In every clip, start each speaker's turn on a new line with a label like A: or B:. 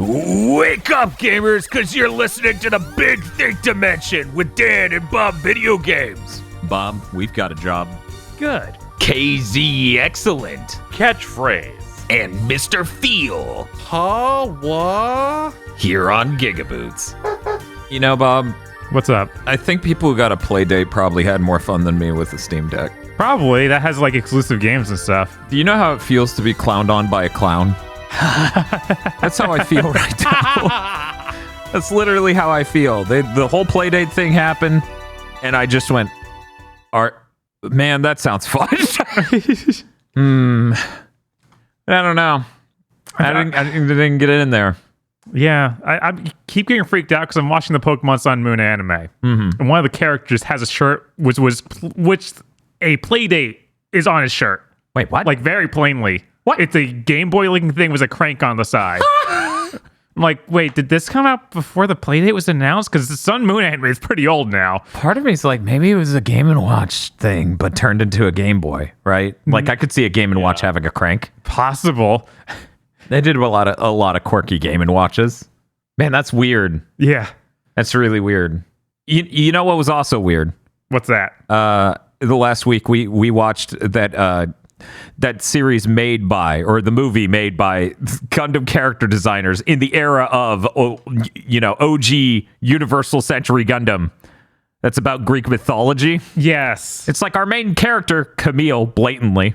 A: Wake up, gamers, because you're listening to the Big Think Dimension with Dan and Bob Video Games.
B: Bob, we've got a job.
A: Good. KZ Excellent.
C: Catchphrase.
A: And Mr. Feel.
C: Huh? What?
A: Here on GigaBoots.
B: You know, Bob,
D: What's up?
B: I think people who got a play date probably had more fun than me with the Steam Deck.
D: Probably. That has like exclusive games and stuff.
B: Do you know how it feels to be clowned on by a clown? That's how I feel right now. That's literally how I feel. The whole Playdate thing happened, and I just went, man, that sounds fun. I don't know. I didn't get it in there.
D: Yeah, I keep getting freaked out because I'm watching the Pokemon Sun Moon anime, and one of the characters has a shirt which a Playdate is on his shirt.
B: Wait, what?
D: Like very plainly.
B: What?
D: It's a Game Boy looking thing with a crank on the side. I'm like, wait, did this come out before the Playdate was announced? Because the Sun Moon anime is pretty old now.
B: Part of me is like, maybe it was a Game & Watch thing, but turned into a Game Boy, right? Like, I could see a Game & Watch having a crank.
D: Possible.
B: They did a lot of quirky Game & Watches. Man, that's weird.
D: Yeah.
B: That's really weird. You know what was also weird?
D: What's that?
B: The last week we watched that series made by, or the movie made by Gundam character designers in the era of, OG Universal Century Gundam. That's about Greek mythology.
D: Yes.
B: It's like our main character, Camille, blatantly.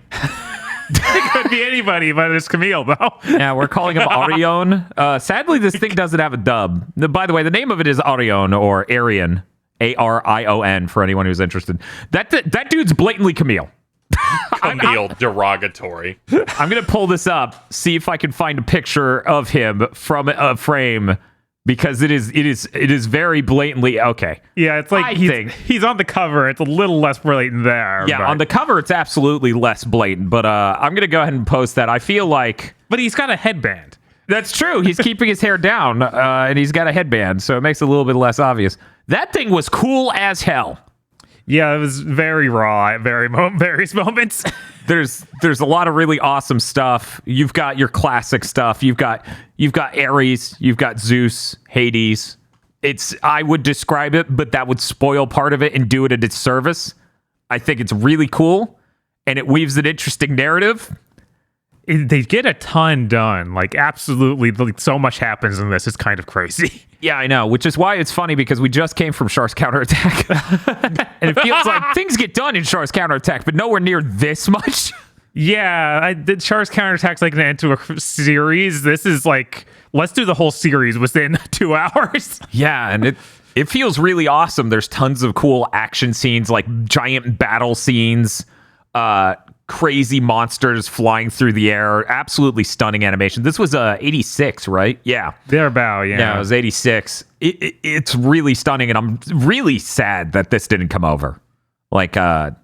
D: It could be anybody, but it's Camille, though.
B: Yeah, we're calling him Arion. Sadly, this thing doesn't have a dub. By the way, the name of it is Arion, or Arion. Arion, for anyone who's interested. That dude's blatantly Camille.
C: Camille derogatory.
B: I'm gonna pull this up, see if I can find a picture of him from a frame, because it is very blatantly okay.
D: Yeah, it's like he's on the cover. It's a little less blatant there.
B: Yeah, on the cover it's absolutely less blatant, but I'm gonna go ahead and post that. I feel like,
D: but he's got a headband.
B: That's true. He's keeping his hair down, and he's got a headband, so it makes it a little bit less obvious. That thing was cool as hell.
D: Yeah, it was very raw at various moments.
B: There's a lot of really awesome stuff. You've got your classic stuff. You've got Ares. You've got Zeus, Hades. I would describe it, but that would spoil part of it and do it a disservice. I think it's really cool, and it weaves an interesting narrative.
D: They get a ton done. Like, absolutely, like, so much happens in this. It's kind of crazy.
B: Yeah, I know, which is why it's funny, because we just came from Char's Counterattack. And it feels like things get done in Char's Counterattack, but nowhere near this much.
D: Yeah, I did. Char's Counterattack's like an into a series. This is like, let's do the whole series within 2 hours.
B: Yeah, and it feels really awesome. There's tons of cool action scenes, like giant battle scenes, crazy monsters flying through the air. Absolutely stunning animation. This was 86, right? Yeah.
D: Thereabout, yeah.
B: Yeah, it was 86. It's really stunning, and I'm really sad that this didn't come over. Like,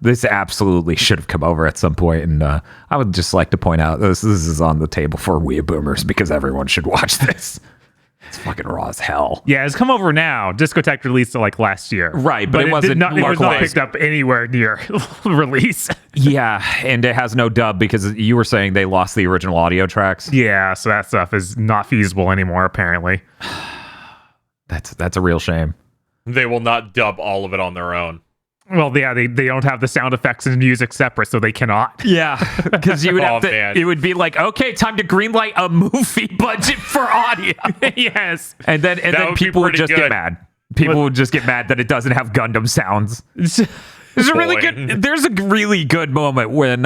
B: this absolutely should have come over at some point, and I would just like to point out this is on the table for Wii Boomers, because everyone should watch this. It's fucking raw as hell.
D: Yeah, it's come over now. Discotech released it like last year.
B: Right, but it was
D: not picked up anywhere near release.
B: Yeah, and it has no dub, because you were saying they lost the original audio tracks.
D: Yeah, so that stuff is not feasible anymore, apparently.
B: That's a real shame.
C: They will not dub all of it on their own.
D: Well, yeah, they don't have the sound effects and music separate, so they cannot.
B: Yeah, because you would have to.
C: Man.
B: It would be like, okay, time to greenlight a movie budget for audio.
D: Yes,
B: and then people would just get mad. People would just get mad that it doesn't have Gundam sounds. There's a really good moment when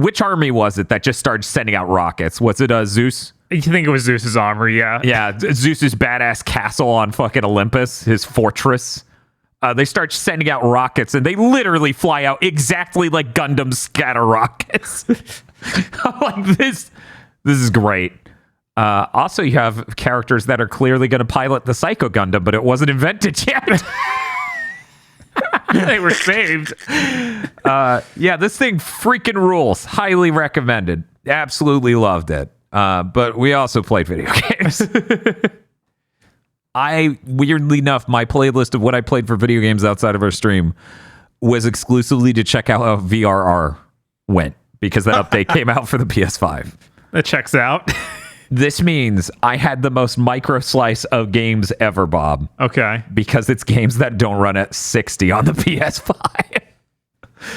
B: which army was it that just started sending out rockets? Was it Zeus?
D: You think it was Zeus's armory? Yeah.
B: Yeah, Zeus's badass castle on fucking Olympus, his fortress. They start sending out rockets, and they literally fly out exactly like Gundam scatter rockets. I'm like, this is great. Also, you have characters that are clearly going to pilot the Psycho Gundam, but it wasn't invented yet.
D: They were saved.
B: Yeah, this thing freaking rules. Highly recommended. Absolutely loved it. But we also played video games. Weirdly enough, my playlist of what I played for video games outside of our stream was exclusively to check out how VRR went, because that update came out for the PS5.
D: That checks out.
B: This means I had the most micro slice of games ever, Bob,
D: Okay.
B: because it's games that don't run at 60 on the PS5.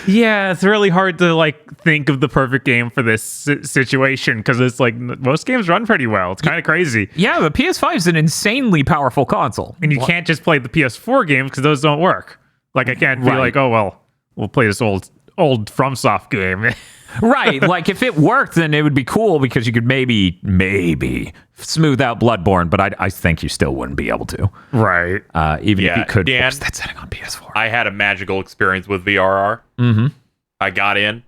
D: Yeah, it's really hard to like think of the perfect game for this situation because it's like most games run pretty well. It's kind of crazy,
B: Yeah, the PS5 is an insanely powerful console.
D: and you can't just play the PS4 games because those don't work. Like I can't be
B: Right.
D: like, oh well, we'll play this old FromSoft game.
B: Right, like if it worked, then it would be cool because you could maybe smooth out Bloodborne, but I think you still wouldn't be able to.
D: Right.
B: Even if
C: Yeah,
B: you could
C: Dan,
B: force that setting on PS4.
C: I had a magical experience with VRR.
B: Mm-hmm.
C: I got in,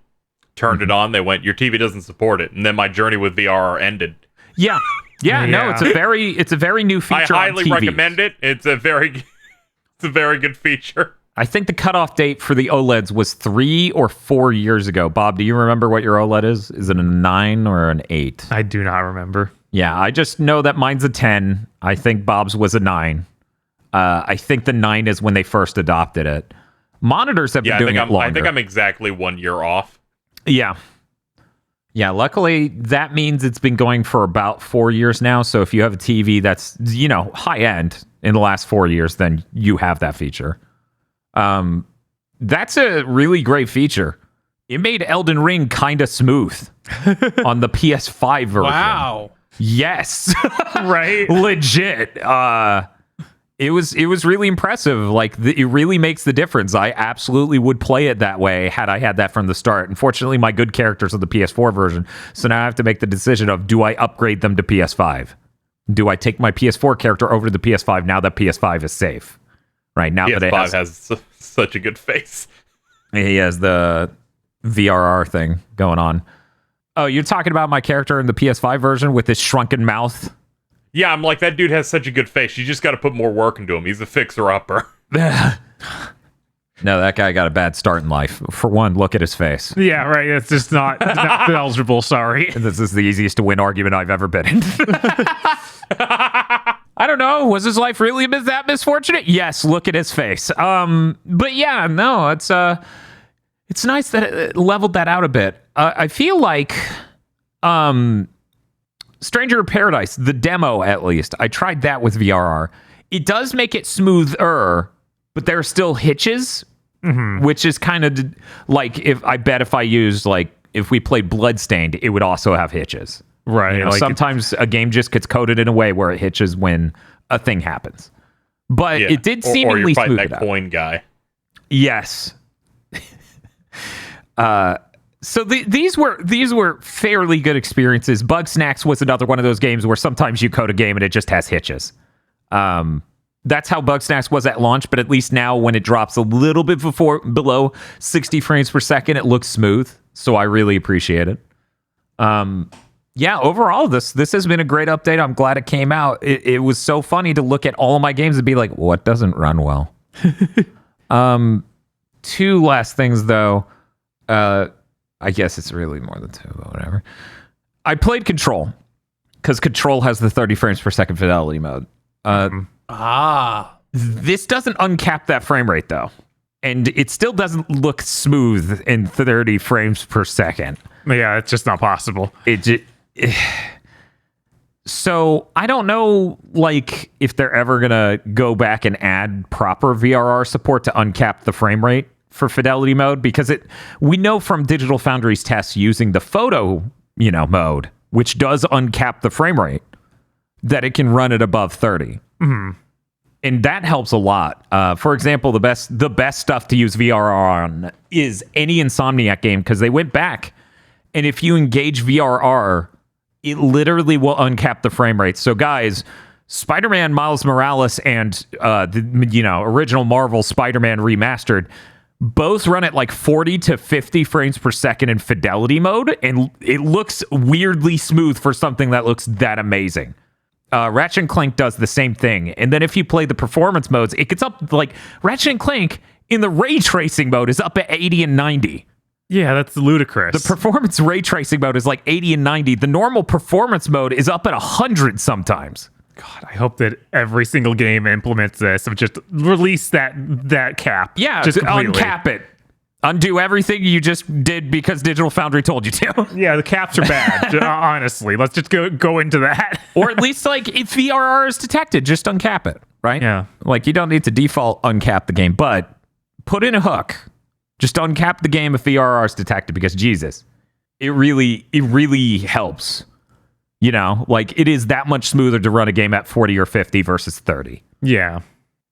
C: turned it on. They went, your TV doesn't support it, and then my journey with VRR ended.
B: Yeah. No,
D: Yeah.
B: it's a very new
C: I
B: feature on
C: highly
B: TV.
C: recommend it. It's a very good feature.
B: I think the cutoff date for the OLEDs was 3 or 4 years ago. Bob, do you remember what your OLED is? Is it a 9 or an 8?
D: I do not remember.
B: Yeah, I just know that mine's a 10. I think Bob's was a 9. I think the 9 is when they first adopted it. Monitors have been doing it longer.
C: I think I'm exactly 1 year off.
B: Yeah. Yeah, luckily that means it's been going for about 4 years now. So if you have a TV that's, high end in the last 4 years, then you have that feature. That's a really great feature. It made Elden Ring kind of smooth on the PS5 version.
E: Wow.
B: Yes.
D: Right.
B: Legit. It was really impressive. Like it really makes the difference. I absolutely would play it that way had I had that from the start. Unfortunately, my good characters are the PS4 version, so now I have to make the decision of do I upgrade them to PS5? Do I take my PS4 character over to the PS5 now that PS5 is safe? Right now that it
C: PS5 has such a good face.
B: he has the VRR thing going on. Oh, you're talking about my character in the PS5 version with his shrunken mouth?
C: Yeah, I'm like, that dude has such a good face. You just got to put more work into him. He's a fixer-upper.
B: No, that guy got a bad start in life. For one, look at his face.
D: Yeah, right. It's just not eligible. Sorry.
B: This is the easiest to win argument I've ever been in. I don't know. Was his life really that misfortunate? Yes. Look at his face. But yeah, no. It's nice that it leveled that out a bit. I feel like, Stranger of Paradise, the demo at least. I tried that with VRR. It does make it smoother, but there are still hitches, which is kind of like if I used if we played Bloodstained, it would also have hitches.
D: Right. Like
B: Sometimes a game just gets coded in a way where it hitches when a thing happens. But
C: Yeah.
B: it did
C: or
B: seemingly
C: you're fighting
B: smooth it
C: that
B: out.
C: coin guy.
B: Yes. So these were fairly good experiences. Bug Snacks was another one of those games where sometimes you code a game and it just has hitches. That's how Bug Snacks was at launch, but at least now when it drops a little bit below 60 frames per second, it looks smooth. So I really appreciate it. Yeah, overall, this has been a great update. I'm glad it came out. It was so funny to look at all of my games and be like, what doesn't run well? Two last things, though. I guess it's really more than two, but whatever. I played Control, because Control has the 30 frames per second fidelity mode. This doesn't uncap that frame rate, though. And it still doesn't look smooth in 30 frames per second.
D: Yeah, it's just not possible.
B: So I don't know, if they're ever gonna go back and add proper VRR support to uncap the frame rate for fidelity mode, because we know from Digital Foundry's tests using the photo, mode, which does uncap the frame rate, that it can run at above 30. Mm-hmm. And that helps a lot. For example, the best stuff to use VRR on is any Insomniac game, because they went back, and if you engage VRR, it literally will uncap the frame rate. So guys, Spider-Man Miles Morales and the original Marvel Spider-Man Remastered both run at 40 to 50 frames per second in fidelity mode, and it looks weirdly smooth for something that looks that amazing. Ratchet and Clank does the same thing. And then if you play the performance modes, it gets up Ratchet and Clank in the ray tracing mode is up at 80 and 90.
D: Yeah, that's ludicrous.
B: The performance ray tracing mode is 80 and 90. The normal performance mode is up at 100 sometimes.
D: God, I hope that every single game implements this, of just release that cap.
B: Yeah,
D: just
B: to
D: completely.
B: uncap it. Undo everything you just did because Digital Foundry told you to.
D: Yeah, the caps are bad. Honestly, let's just go into that.
B: Or at least, like, if VRR is detected, just uncap it, right?
D: Yeah.
B: Like, you don't need to default uncap the game, but put in a hook. Just uncap the game if VRR is detected, because Jesus, it really helps. You know, like, it is that much smoother to run a game at 40 or 50 versus 30.
D: Yeah.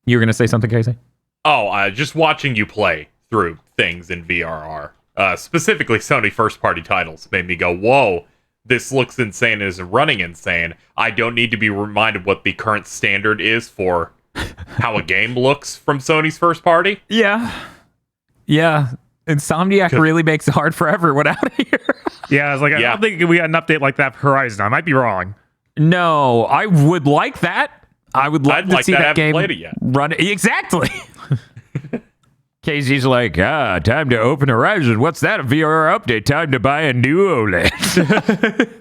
B: You were going to say something, Casey?
C: Oh, just watching you play through things in VRR, specifically Sony first-party titles, made me go, whoa, this looks insane and is running insane. I don't need to be reminded what the current standard is for how a game looks from Sony's first party.
B: Yeah. Insomniac really makes it hard for everyone out here.
D: Yeah, I was like, I don't think we got an update like that for Horizon. I might be wrong.
B: No, I would like that. I would love to see that game
C: played it yet.
B: run. Exactly. Casey's like, time to open Horizon. What's that? A VRR update? Time to buy a new OLED.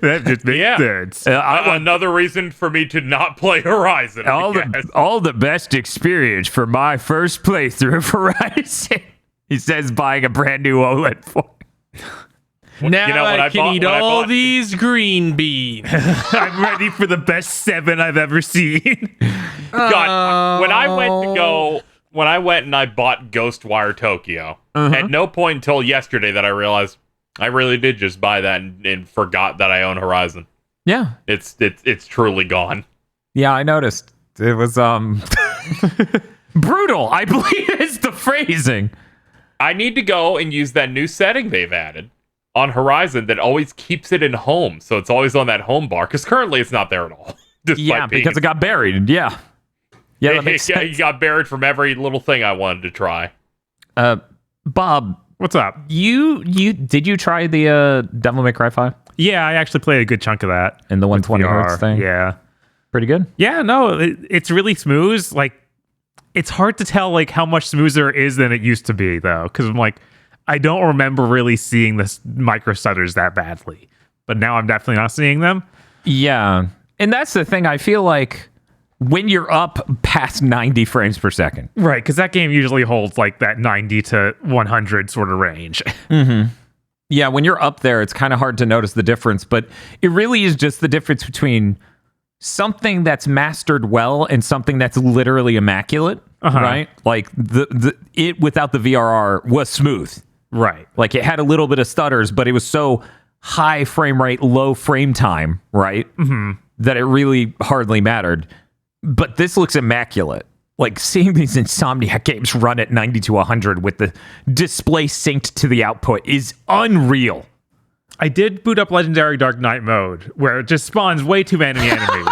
D: That just makes sense.
C: Another reason for me to not play Horizon.
B: All the best experience for my first playthrough of Horizon. He says buying a brand new OLED for.
E: Now I can eat all these green beans.
D: I'm ready for the best 7 I've ever seen.
C: God, when I went and I bought Ghostwire Tokyo, at no point until yesterday that I realized I really did just buy that and forgot that I own Horizon.
B: Yeah.
C: It's truly gone.
B: Yeah, I noticed. It was brutal, I believe is the phrasing.
C: I need to go and use that new setting they've added on Horizon that always keeps it in home, so it's always on that home bar, because currently it's not there at all.
B: Yeah, because it got buried. Yeah, that makes sense.
C: You got buried from every little thing I wanted to try.
B: Bob,
D: what's up?
B: Did you try the Devil May Cry 5?
D: Yeah, I actually played a good chunk of that.
B: And the 120 hertz thing?
D: Yeah.
B: Pretty good?
D: Yeah, no, it's really smooth. Like, it's hard to tell like how much smoother it is than it used to be, though, because I'm like, I don't remember really seeing this micro stutters that badly, but now I'm definitely not seeing them.
B: Yeah, and that's the thing. I feel like when you're up past 90 frames per second,
D: right? Because that game usually holds like that 90 to 100 sort of range.
B: Yeah, when you're up there, it's kind of hard to notice the difference, but it really is just the difference between something that's mastered well and something that's literally immaculate, right? Like it without the VRR was smooth.
D: Right.
B: Like it had a little bit of stutters, but it was so high frame rate, low frame time, right? That it really hardly mattered. But this looks immaculate. Like seeing these Insomniac games run at 90 to 100 with the display synced to the output is unreal.
D: I did boot up Legendary Dark Knight mode, where it just spawns way too many enemies.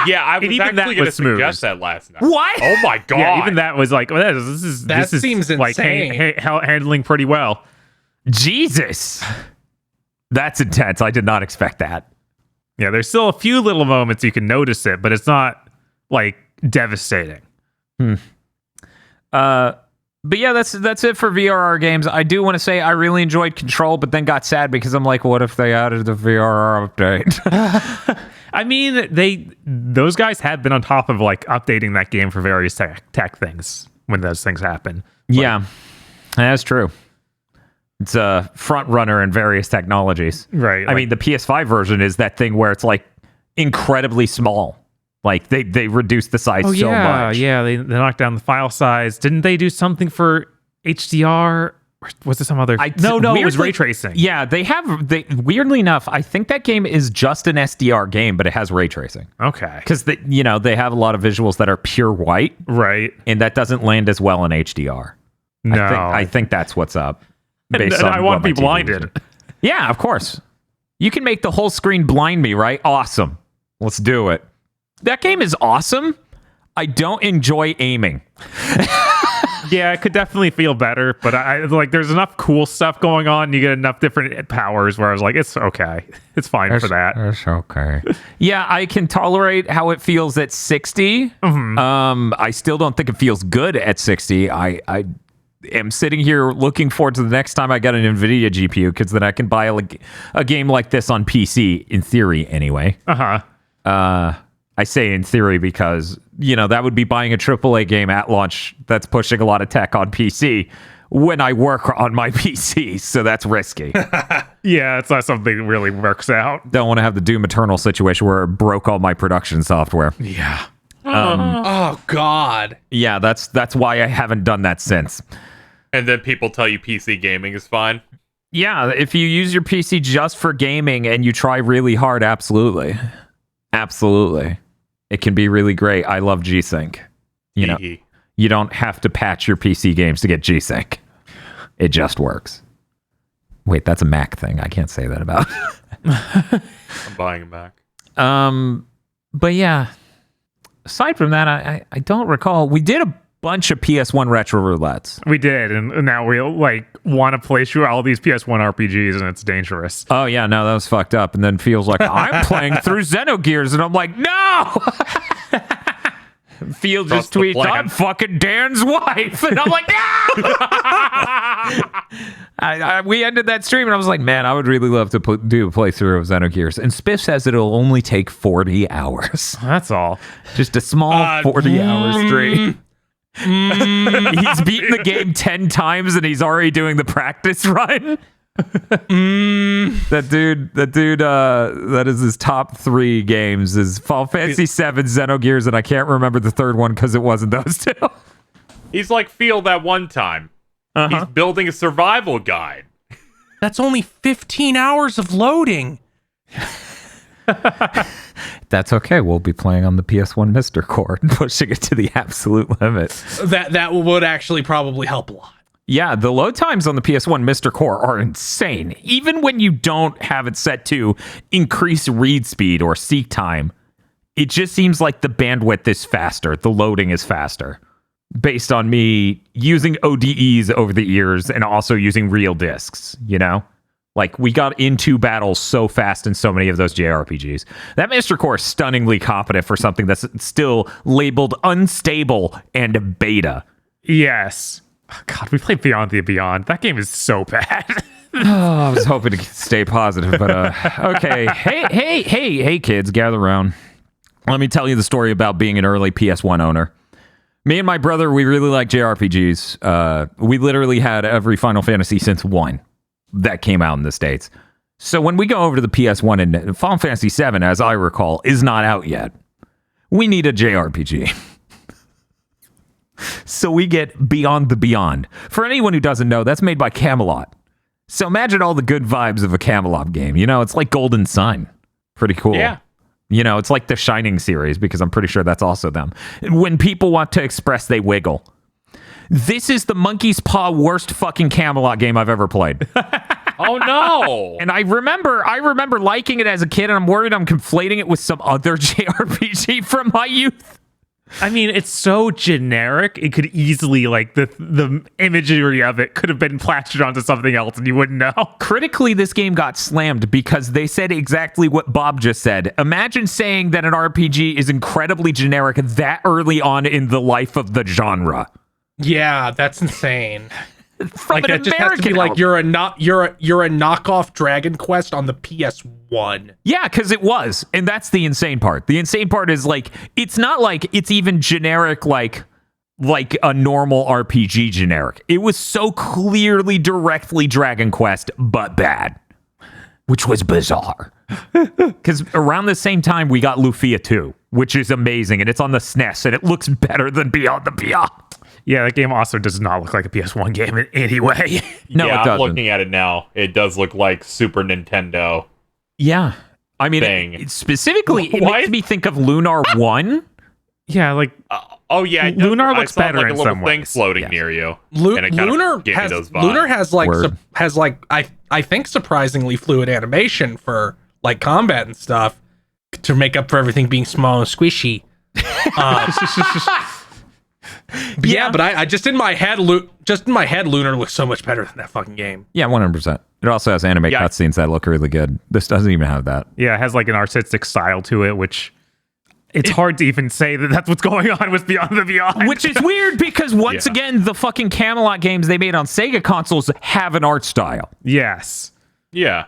C: Yeah, I was actually going to suggest that last night.
B: What?
C: Oh my god!
D: Yeah, even that was like, well, this
E: seems
D: like
E: insane.
D: Handling pretty well.
B: Jesus, that's intense. I did not expect that.
D: Yeah, there's still a few little moments you can notice it, but it's not like devastating.
B: But yeah, that's it for VRR games. I do want to say I really enjoyed Control, but then got sad because I'm like, what if they added the VRR update?
D: I mean, those guys have been on top of like updating that game for various tech things when those things happen.
B: Yeah, that's true. It's a front runner in various technologies.
D: Right.
B: I mean, the PS5 version is that thing where it's like incredibly small. Like they reduced the size so much.
D: Yeah, they knocked down the file size. Didn't they do something for HDR? Or was there some other? No, it was ray tracing.
B: Yeah, weirdly enough, I think that game is just an SDR game, but it has ray tracing.
D: Okay.
B: Because they have a lot of visuals that are pure white.
D: Right.
B: And that doesn't land as well in HDR.
D: No.
B: I think that's what's up.
D: And I want to be blinded.
B: Yeah, of course. You can make the whole screen blind me, right? Awesome. Let's do it. That game is awesome. I don't enjoy aiming.
D: Yeah, it could definitely feel better, but I like there's enough cool stuff going on. You get enough different powers where I was like, it's okay. It's fine for that.
B: It's okay. Yeah, I can tolerate how it feels at 60. I still don't think it feels good at 60. I am sitting here looking forward to the next time I get an NVIDIA GPU, because then I can buy a game like this on PC, in theory anyway. I say in theory because, that would be buying a AAA game at launch that's pushing a lot of tech on PC, when I work on my PC, so that's risky.
D: Yeah, it's not something that really works out.
B: Don't want to have the Doom Eternal situation where it broke all my production software.
D: Yeah.
F: Oh God.
B: Yeah, that's why I haven't done that since.
C: And then people tell you PC gaming is fine.
B: Yeah, if you use your PC just for gaming and you try really hard, absolutely. Absolutely. It can be really great. I love G-Sync. You know, you don't have to patch your PC games to get G-Sync. It just works. Wait, that's a Mac thing. I can't say that about.
C: I'm buying a Mac.
B: But yeah, aside from that, I don't recall. We did a bunch of PS1 retro roulettes.
D: We did, and now we like want to play through all these PS1 RPGs, and it's dangerous.
B: Oh yeah, no, that was fucked up. And then feels like I'm playing through Xenogears, and I'm like, no. Phil just tweets, I'm fucking Dan's wife, and I'm like, no. We ended that stream, and I was like, man, I would really love to do a playthrough of Xenogears. And Spiff says it'll only take 40 hours.
D: That's all.
B: Just a small 40-hour stream. He's beaten the game 10 times and he's already doing the practice run. That dude, that is his top 3 games is Final Fantasy VII, Xenogears, and I can't remember the third one because it wasn't those two.
C: He's like Phil that one time. He's building a survival guide.
F: That's only 15 hours of loading.
B: That's okay. We'll be playing on the PS1 Mr. Core, pushing it to the absolute limit.
F: That would actually probably help a lot.
B: Yeah, the load times on the PS1 Mr. Core are insane. Even when you don't have it set to increase read speed or seek time, it just seems like the bandwidth is faster. The loading is faster. Based on me using ODEs over the years and also using real discs, you know? Like, we got into battles so fast in so many of those JRPGs. That Mr. Core is stunningly competent for something that's still labeled unstable and beta.
D: Yes. Oh, God, we played Beyond the Beyond. That game is so bad.
B: I was hoping to stay positive, but okay. Hey, kids, gather around. Let me tell you the story about being an early PS1 owner. Me and my brother, we really like JRPGs. We literally had every Final Fantasy since 1 that came out in the States. So when we go over to the PS1, and Final Fantasy VII, as I recall, is not out yet. We need a JRPG. So we get Beyond the Beyond. For anyone who doesn't know, that's made by Camelot. So imagine all the good vibes of a Camelot game. You know, it's like Golden Sun. Pretty cool.
C: Yeah.
B: You know, it's like the Shining series, because I'm pretty sure that's also them. When people want to express, they wiggle. This is the monkey's paw worst fucking Camelot game I've ever played.
C: Oh no!
B: And I remember liking it as a kid, and I'm worried I'm conflating it with some other JRPG from my youth.
D: I mean, it's so generic. It could easily, like, the imagery of it could have been plastered onto something else and you wouldn't know.
B: Critically, this game got slammed because they said exactly what Bob just said. Imagine saying that an RPG is incredibly generic that early on in the life of the genre.
F: Yeah, that's insane.
B: Like
F: that just has to be like you're a knockoff Dragon Quest on the PS1.
B: Yeah, because it was, and that's the insane part. The insane part is like it's not like it's even generic like a normal RPG generic. It was so clearly directly Dragon Quest, but bad, which was bizarre. Because around the same time we got Lufia 2, which is amazing, and it's on the SNES, and it looks better than Beyond the Beyond.
D: Yeah, that game also does not look like a PS1 game in any way.
B: No,
C: yeah,
B: it doesn't.
C: I'm looking at it now. It does look like Super Nintendo.
B: Yeah. I mean,
C: thing.
B: Specifically, it makes me think of Lunar 1.
D: Yeah, like...
C: Oh yeah, it
D: Lunar
C: does.
D: looks
C: I saw,
D: better
C: like,
D: in
C: a little
D: some
C: thing
D: ways.
C: floating
B: Yes.
C: near you. And it kind of gave me those vibes.
F: Lunar has like I think surprisingly fluid animation for like combat and stuff to make up for everything being small and squishy. But I just in my head, Lunar looks so much better than that fucking game.
B: Yeah, 100%. It also has anime cutscenes that look really good. This doesn't even have that.
D: Yeah, it has like an artistic style to it, which it's hard to even say that that's what's going on with Beyond the Beyond.
B: Which is weird because once again, the fucking Camelot games they made on Sega consoles have an art style.
D: Yes.
C: Yeah.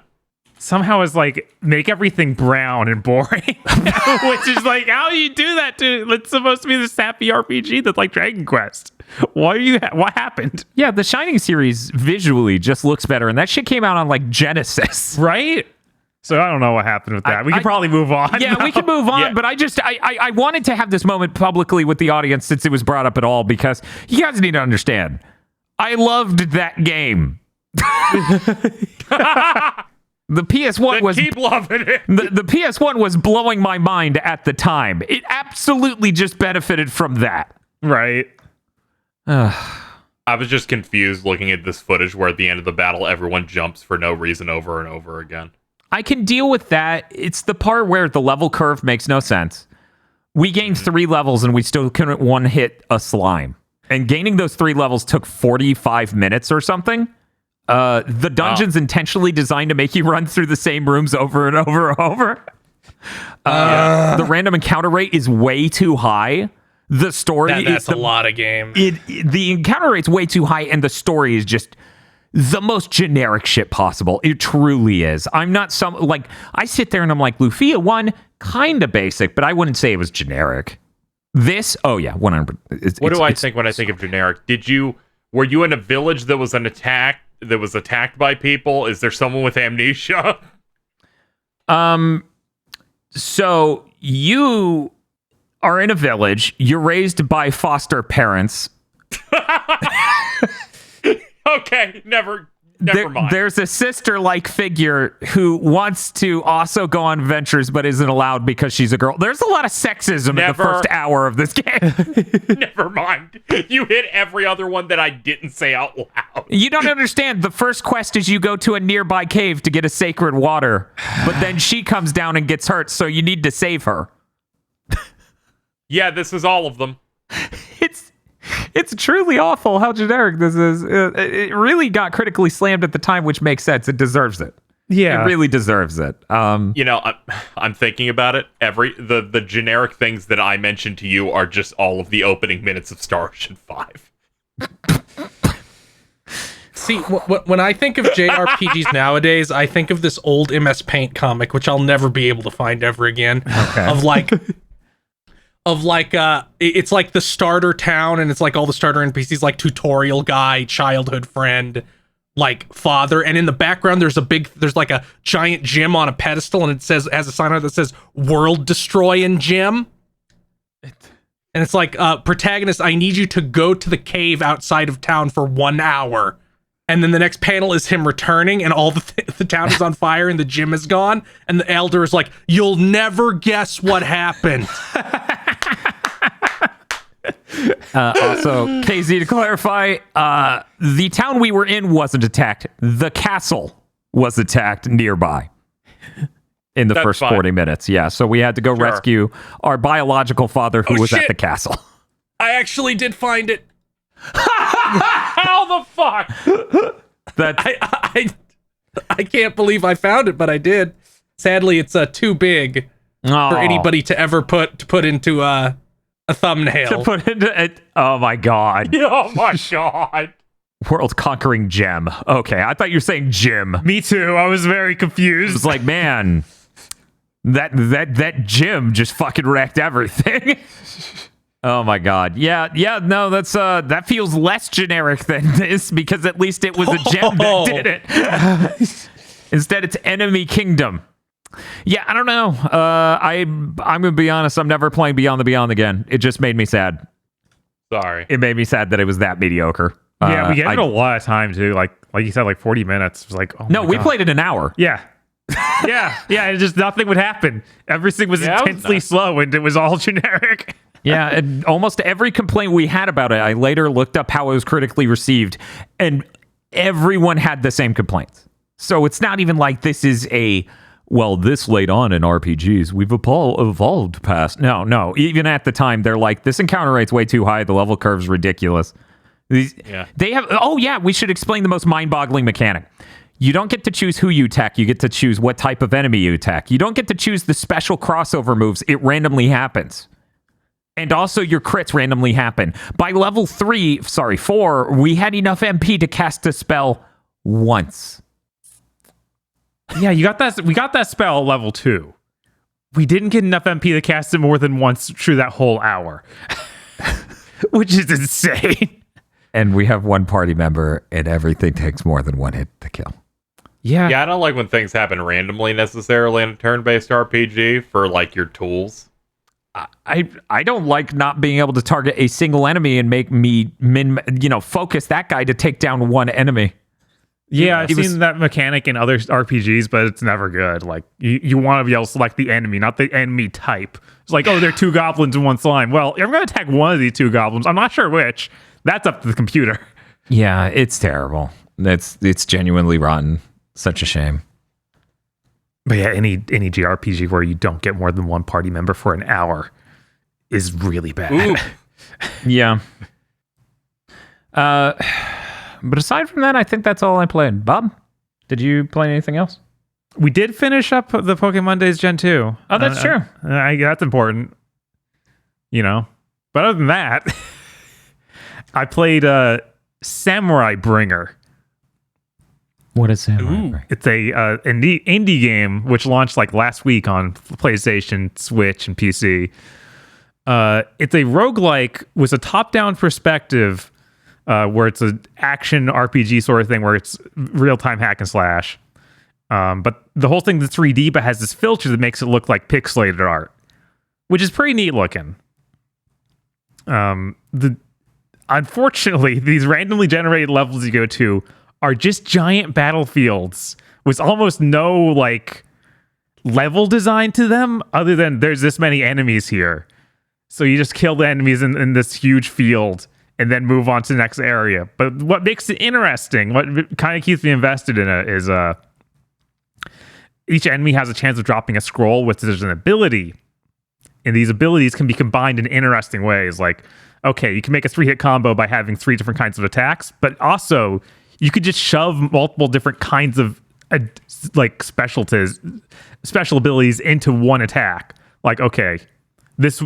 D: somehow is like make everything brown and boring, which is like how do you do that to? It's supposed to be this happy RPG that's like Dragon Quest. What happened?
B: Yeah, the Shining series visually just looks better, and that shit came out on like Genesis,
D: right? So I don't know what happened with that. We can probably move on.
B: Yeah,
D: now.
B: we can move on, but I wanted to have this moment publicly with the audience since it was brought up at all, because you guys need to understand. I loved that game. The PS1 was
C: keep loving it.
B: The PS1 was blowing my mind at the time. It absolutely just benefited from that.
D: Right.
C: I was just confused looking at this footage where at the end of the battle, everyone jumps for no reason over and over again.
B: I can deal with that. It's the part where the level curve makes no sense. We gained 3 levels and we still couldn't one hit a slime. And gaining those 3 levels took 45 minutes or something. The dungeon's intentionally designed to make you run through the same rooms over and over and over. The random encounter rate is way too high. The story
F: that's a lot of game.
B: The encounter rate's way too high, and the story is just the most generic shit possible. It truly is. I'm not I sit there and I'm like, Lufia 1, kind of basic, but I wouldn't say it was generic. This, oh yeah, 100%.
C: What do I think when I think of generic? Were you in a village that was attacked by people? Is there someone with amnesia?
B: So you are in a village. You're raised by foster parents.
C: Okay, never mind.
B: There's a sister-like figure who wants to also go on adventures but isn't allowed because she's a girl. There's a lot of sexism in the first hour of this game.
C: Never mind. You hit every other one that I didn't say out loud.
B: You don't understand. The first quest is you go to a nearby cave to get a sacred water, but then she comes down and gets hurt, so you need to save her.
C: Yeah, this is all of them.
B: It's truly awful how generic this is. It really got critically slammed at the time, which makes sense. It deserves it.
D: Yeah,
B: it really deserves it.
C: I'm thinking about it. The generic things that I mentioned to you are just all of the opening minutes of Star Ocean 5.
F: See, when I think of JRPGs nowadays, I think of this old MS Paint comic, which I'll never be able to find ever again. Okay. It's like the starter town, and it's like all the starter NPCs, like tutorial guy, childhood friend, like father, and in the background there's like a giant gym on a pedestal, and has a sign on it that says "World Destroying Gym." And it's like, protagonist, I need you to go to the cave outside of town for 1 hour. And then the next panel is him returning, and all the town is on fire, and the gym is gone. And the elder is like, "You'll never guess what happened."
B: Also, KZ, to clarify, the town we were in wasn't attacked. The castle was attacked nearby in the first 40 minutes. Yeah, so we had to go rescue our biological father who was at the castle.
F: I actually did find it.
C: How the fuck?
F: I can't believe I found it, but I did. Sadly, it's too big for anybody to ever put into a thumbnail.
B: To put into it. Oh my god.
C: Oh my god.
B: World conquering gem. Okay, I thought you were saying gym.
D: Me too. I was very confused.
B: It's like, man, that gym just fucking wrecked everything. Oh my god. Yeah, no, that's that feels less generic than this, because at least it was a gem that did it. Instead, it's Enemy Kingdom. Yeah, I don't know. I'm gonna be honest, I'm never playing Beyond the Beyond again. It just made me sad.
C: Sorry.
B: It made me sad that it was that mediocre.
D: Yeah, we get it a lot of time too. Like you said, like 40 minutes. It was like, oh
B: no, we
D: God.
B: played it an hour.
D: Yeah. yeah, and just nothing would happen. Everything was intensely slow, and it was all generic.
B: Yeah, and almost every complaint we had about it, I later looked up how it was critically received, and everyone had the same complaints. So it's not even like this is this late on in RPGs, we've evolved past. No. Even at the time, they're like, this encounter rate's way too high, the level curve's ridiculous. They have, we should explain the most mind-boggling mechanic. You don't get to choose who you attack, you get to choose what type of enemy you attack. You don't get to choose the special crossover moves, it randomly happens. And also your crits randomly happen. By level 4, we had enough MP to cast a spell once.
D: Yeah, you got that. We got that spell at level 2. We didn't get enough MP to cast it more than once through that whole hour, which is insane.
B: And we have one party member, and everything takes more than one hit to kill.
D: Yeah.
C: Yeah, I don't like when things happen randomly necessarily in a turn-based RPG for like your tools.
B: I don't like not being able to target a single enemy and make me focus that guy to take down one enemy.
D: Yeah, I've seen that mechanic in other RPGs, but it's never good. Like, you want to be able to select the enemy, not the enemy type. It's like, oh, there are 2 goblins and 1 slime. Well, I'm going to attack one of these 2 goblins. I'm not sure which. That's up to the computer.
B: Yeah, it's terrible. It's genuinely rotten. Such a shame.
D: But yeah, any JRPG where you don't get more than 1 party member for an hour is really bad.
B: Yeah. But aside from that, I think that's all I played. Bob, did you play anything else?
D: We did finish up the Pokemon Days Gen 2.
B: Oh, that's true.
D: That's important. But other than that, I played Samurai Bringer.
B: What is Samurai?
D: It's a indie game which launched like last week on PlayStation, Switch, and PC. It's a roguelike with a top-down perspective where it's an action RPG sort of thing where it's real-time hack and slash. But the whole thing is 3D, but has this filter that makes it look like pixelated art, which is pretty neat looking. Unfortunately, these randomly generated levels you go to are just giant battlefields with almost no like level design to them other than there's this many enemies here. So you just kill the enemies in this huge field and then move on to the next area. But what makes it interesting, what kind of keeps me invested in it is each enemy has a chance of dropping a scroll with there's an ability. And these abilities can be combined in interesting ways. Like, okay, you can make a 3-hit combo by having 3 different kinds of attacks, but also you could just shove multiple different kinds of like special abilities into one attack. Like, okay, this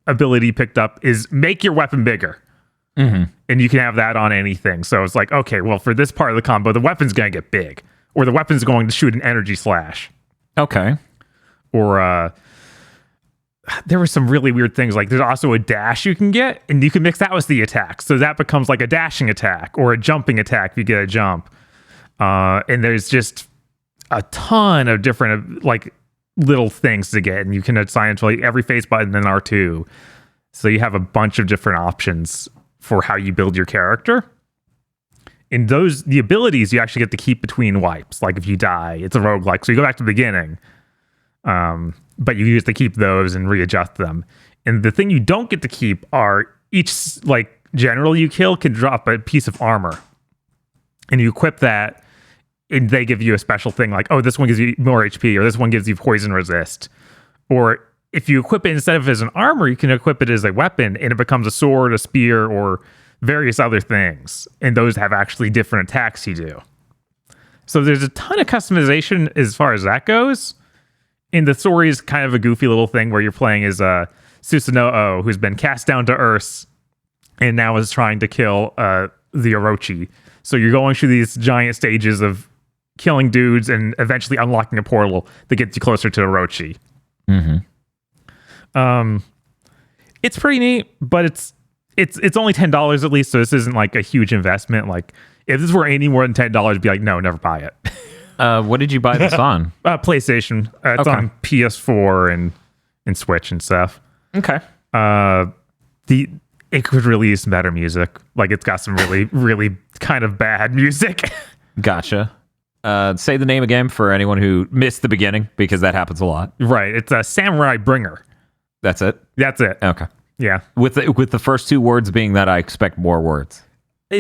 D: ability picked up is make your weapon bigger. And you can have that on anything. So it's like, okay, well, for this part of the combo, the weapon's going to get big. Or the weapon's going to shoot an energy slash.
B: Okay.
D: Or there were some really weird things. Like there's also a dash you can get, and you can mix that with the attack. So that becomes like a dashing attack or a jumping attack if you get a jump. And there's just a ton of different like little things to get, and you can assign to like every face button in R2. So you have a bunch of different options for how you build your character. And the abilities you actually get to keep between wipes. Like if you die, it's a roguelike, so you go back to the beginning. But you get to keep those and readjust them. And the thing you don't get to keep are each like general you kill can drop a piece of armor. And you equip that, and they give you a special thing like, oh, this one gives you more HP, or this one gives you poison resist. Or if you equip it instead of as an armor, you can equip it as a weapon, and it becomes a sword, a spear, or various other things. And those have actually different attacks you do. So there's a ton of customization as far as that goes. And the story is kind of a goofy little thing where you're playing as Susanoo, who's been cast down to Earth and now is trying to kill the Orochi. So you're going through these giant stages of killing dudes and eventually unlocking a portal that gets you closer to Orochi. It's pretty neat, but it's only $10 at least, so this isn't like a huge investment. Like if this were any more than $10, I'd be like, no, never buy it.
B: What did you buy this on?
D: PlayStation. It's on PS4 and Switch and stuff.
B: Okay.
D: It could really use some better music. Like it's got some really, really kind of bad music.
B: Gotcha. Say the name again for anyone who missed the beginning, because that happens a lot.
D: Right. It's a Samurai Bringer.
B: That's it?
D: That's it.
B: Okay.
D: Yeah.
B: With the first 2 words being that I expect more words.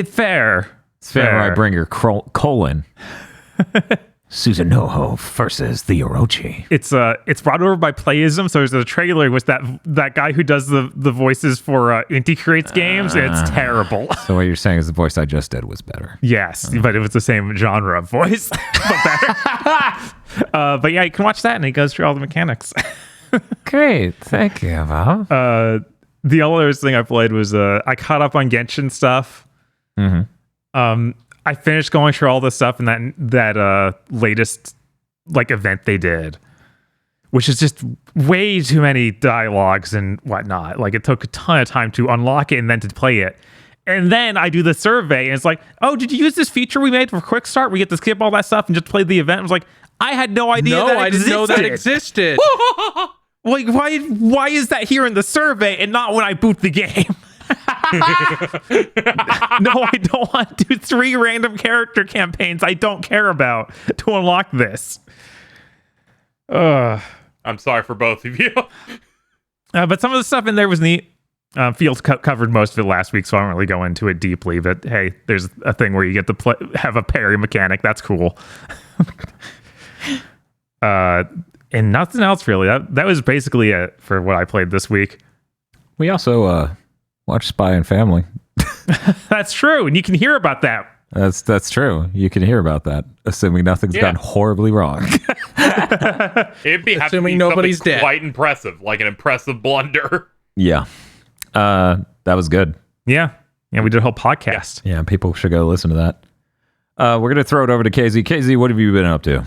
D: Fair.
B: Samurai Bringer, colon. Susanoo versus the Orochi.
D: It's brought over by Playism, so there's a trailer with that guy who does the voices for Inti Creates games, and it's terrible.
B: So what you're saying is the voice I just did was better.
D: Yes, but it was the same genre of voice, but better. But yeah, you can watch that, and it goes through all the mechanics.
B: Great, thank you, Bob.
D: The other thing I played was I caught up on Genshin stuff. I finished going through all the stuff in that latest like event they did, which is just way too many dialogues and whatnot. Like, it took a ton of time to unlock it and then to play it. And then I do the survey, and it's like, oh, did you use this feature we made for Quick Start? We get to skip all that stuff and just play the event. I was like, I had no idea that
F: I
D: existed.
F: didn't know that existed.
D: Like, why is that here in the survey and not when I boot the game? No, I don't want to do 3 random character campaigns I don't care about to unlock this.
C: I'm sorry for both of you.
D: But some of the stuff in there was neat. Fields covered most of it last week, so I don't really go into it deeply. But hey, there's a thing where you get to have a parry mechanic. That's cool. And nothing else really. That was basically it for what I played this week.
B: We also watched Spy and Family.
D: That's true, and you can hear about that.
B: That's true. You can hear about that, assuming nothing's gone horribly wrong.
C: It'd be
F: assuming nobody's dead.
C: Quite impressive, like an impressive blunder.
B: Yeah. That was good.
D: Yeah, we did a whole podcast.
B: Yeah, people should go listen to that. We're going to throw it over to KZ. KZ, what have you been up to?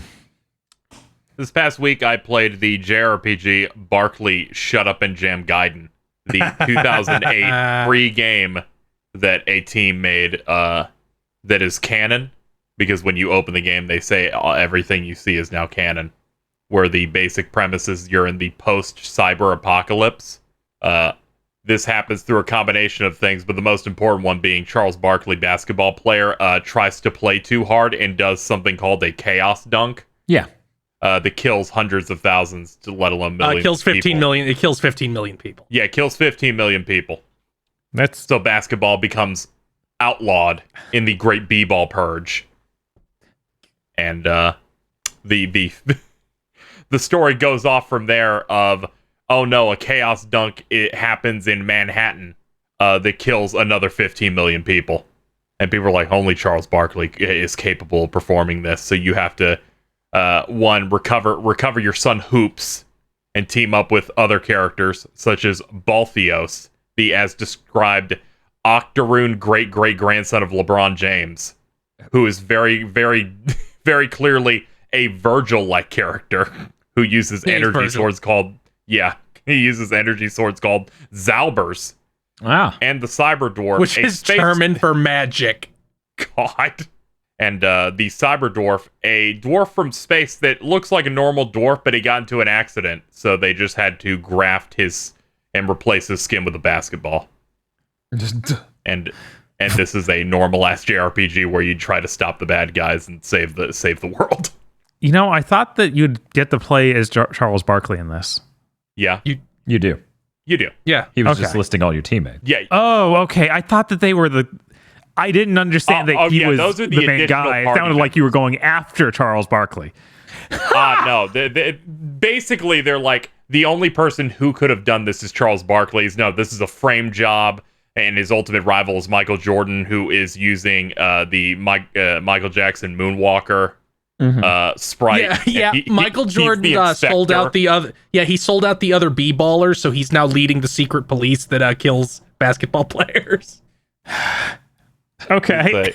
C: This past week, I played the JRPG Barkley Shut Up and Jam Gaiden, the 2008 free game that a team made that is canon, because when you open the game, they say everything you see is now canon, where the basic premise is you're in the post-cyber apocalypse. This happens through a combination of things, but the most important one being Charles Barkley, basketball player, tries to play too hard and does something called a chaos dunk.
B: Yeah.
C: That kills hundreds of thousands, to let alone millions.
F: It kills 15
C: people.
F: million. It kills 15 million people.
C: Yeah, it kills 15 million people.
D: That's
C: So basketball becomes outlawed in the Great B-Ball Purge. And the story goes off from there of, oh no, a chaos dunk, it happens in Manhattan that kills another 15 million people. And people are like, only Charles Barkley is capable of performing this, so you have to one, recover your son Hoops and team up with other characters such as Balthios, the as described octoroon great-great-grandson of LeBron James, who is very, very, very clearly a Virgil-like character who uses energy swords called Zalbers.
B: Wow.
C: And the Cyber Dwarf,
F: Which is German for magic.
C: God. And the Cyber Dwarf, a dwarf from space that looks like a normal dwarf, but he got into an accident, so they just had to graft his and replace his skin with a basketball. And this is a normal ass JRPG where you try to stop the bad guys and save the world.
D: You know, I thought that you'd get to play as Charles Barkley in this.
C: Yeah,
B: You do.
C: you do.
F: Yeah.
B: He was
D: Okay.
B: just listing all your teammates.
C: Yeah.
D: Oh, okay. I thought that they were I didn't understand that he was
C: those are
D: the main
C: additional
D: guy. It
C: party
D: sounded like you were going after Charles Barkley.
C: No. Basically, they're like, the only person who could have done this is Charles Barkley. No, this is a frame job, and his ultimate rival is Michael Jordan, who is using the Michael Jackson Moonwalker sprite.
F: Yeah. Michael Jordan sold out the other. Yeah, he sold out the other b-ballers, so he's now leading the secret police that kills basketball players.
D: Okay.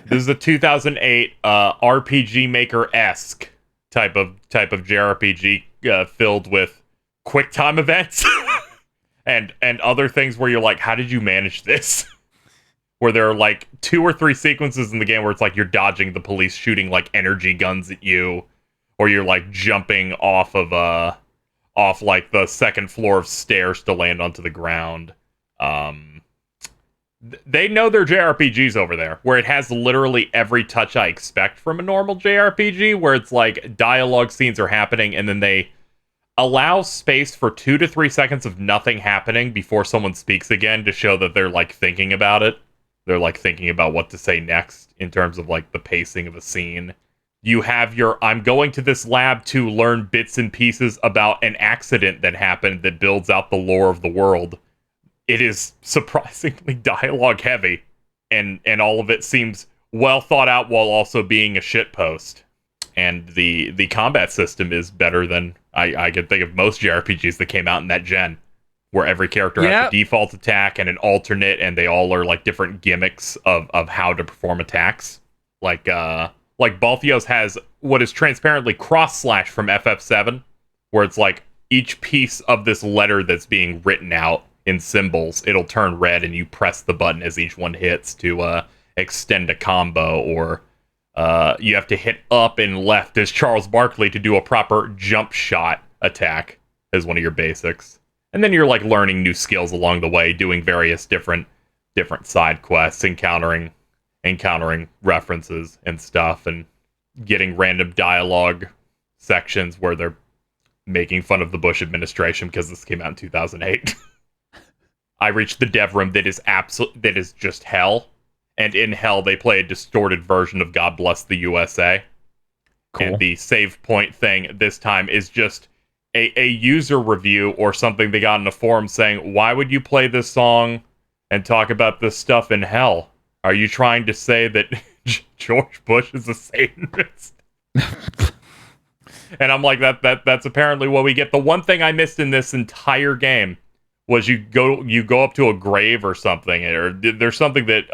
C: This is a 2008 RPG Maker-esque type of JRPG filled with quick time events and other things where you're like, how did you manage this? Where there are like 2 or 3 sequences in the game where it's like you're dodging the police shooting like energy guns at you, or you're like jumping off like the second floor of stairs to land onto the ground. They know their JRPGs over there, where it has literally every touch I expect from a normal JRPG, where it's like dialogue scenes are happening and then they allow space for 2 to 3 seconds of nothing happening before someone speaks again to show that they're like thinking about it. They're like thinking about what to say next in terms of like the pacing of a scene. You have your, I'm going to this lab to learn bits and pieces about an accident that happened that builds out the lore of the world. It is surprisingly dialogue heavy, and all of it seems well thought out while also being a shitpost. And the combat system is better than I can think of most JRPGs that came out in that gen, where every character has a default attack and an alternate, and they all are like different gimmicks of how to perform attacks. Like Balthios has what is transparently cross-slash from FF7, where it's like each piece of this letter that's being written out in symbols, it'll turn red and you press the button as each one hits to extend a combo, or you have to hit up and left as Charles Barkley to do a proper jump shot attack as one of your basics. And then you're like learning new skills along the way, doing various different side quests, encountering references and stuff, and getting random dialogue sections where they're making fun of the Bush administration because this came out in 2008. I reached the dev room that is just hell, and in hell they play a distorted version of God Bless the USA. Cool. And the save point thing this time is just a user review or something they got in a forum saying, why would you play this song and talk about this stuff in hell? Are you trying to say that George Bush is a Satanist? And I'm like, that's apparently what we get. The one thing I missed in this entire game was you go up to a grave or something, or there's something that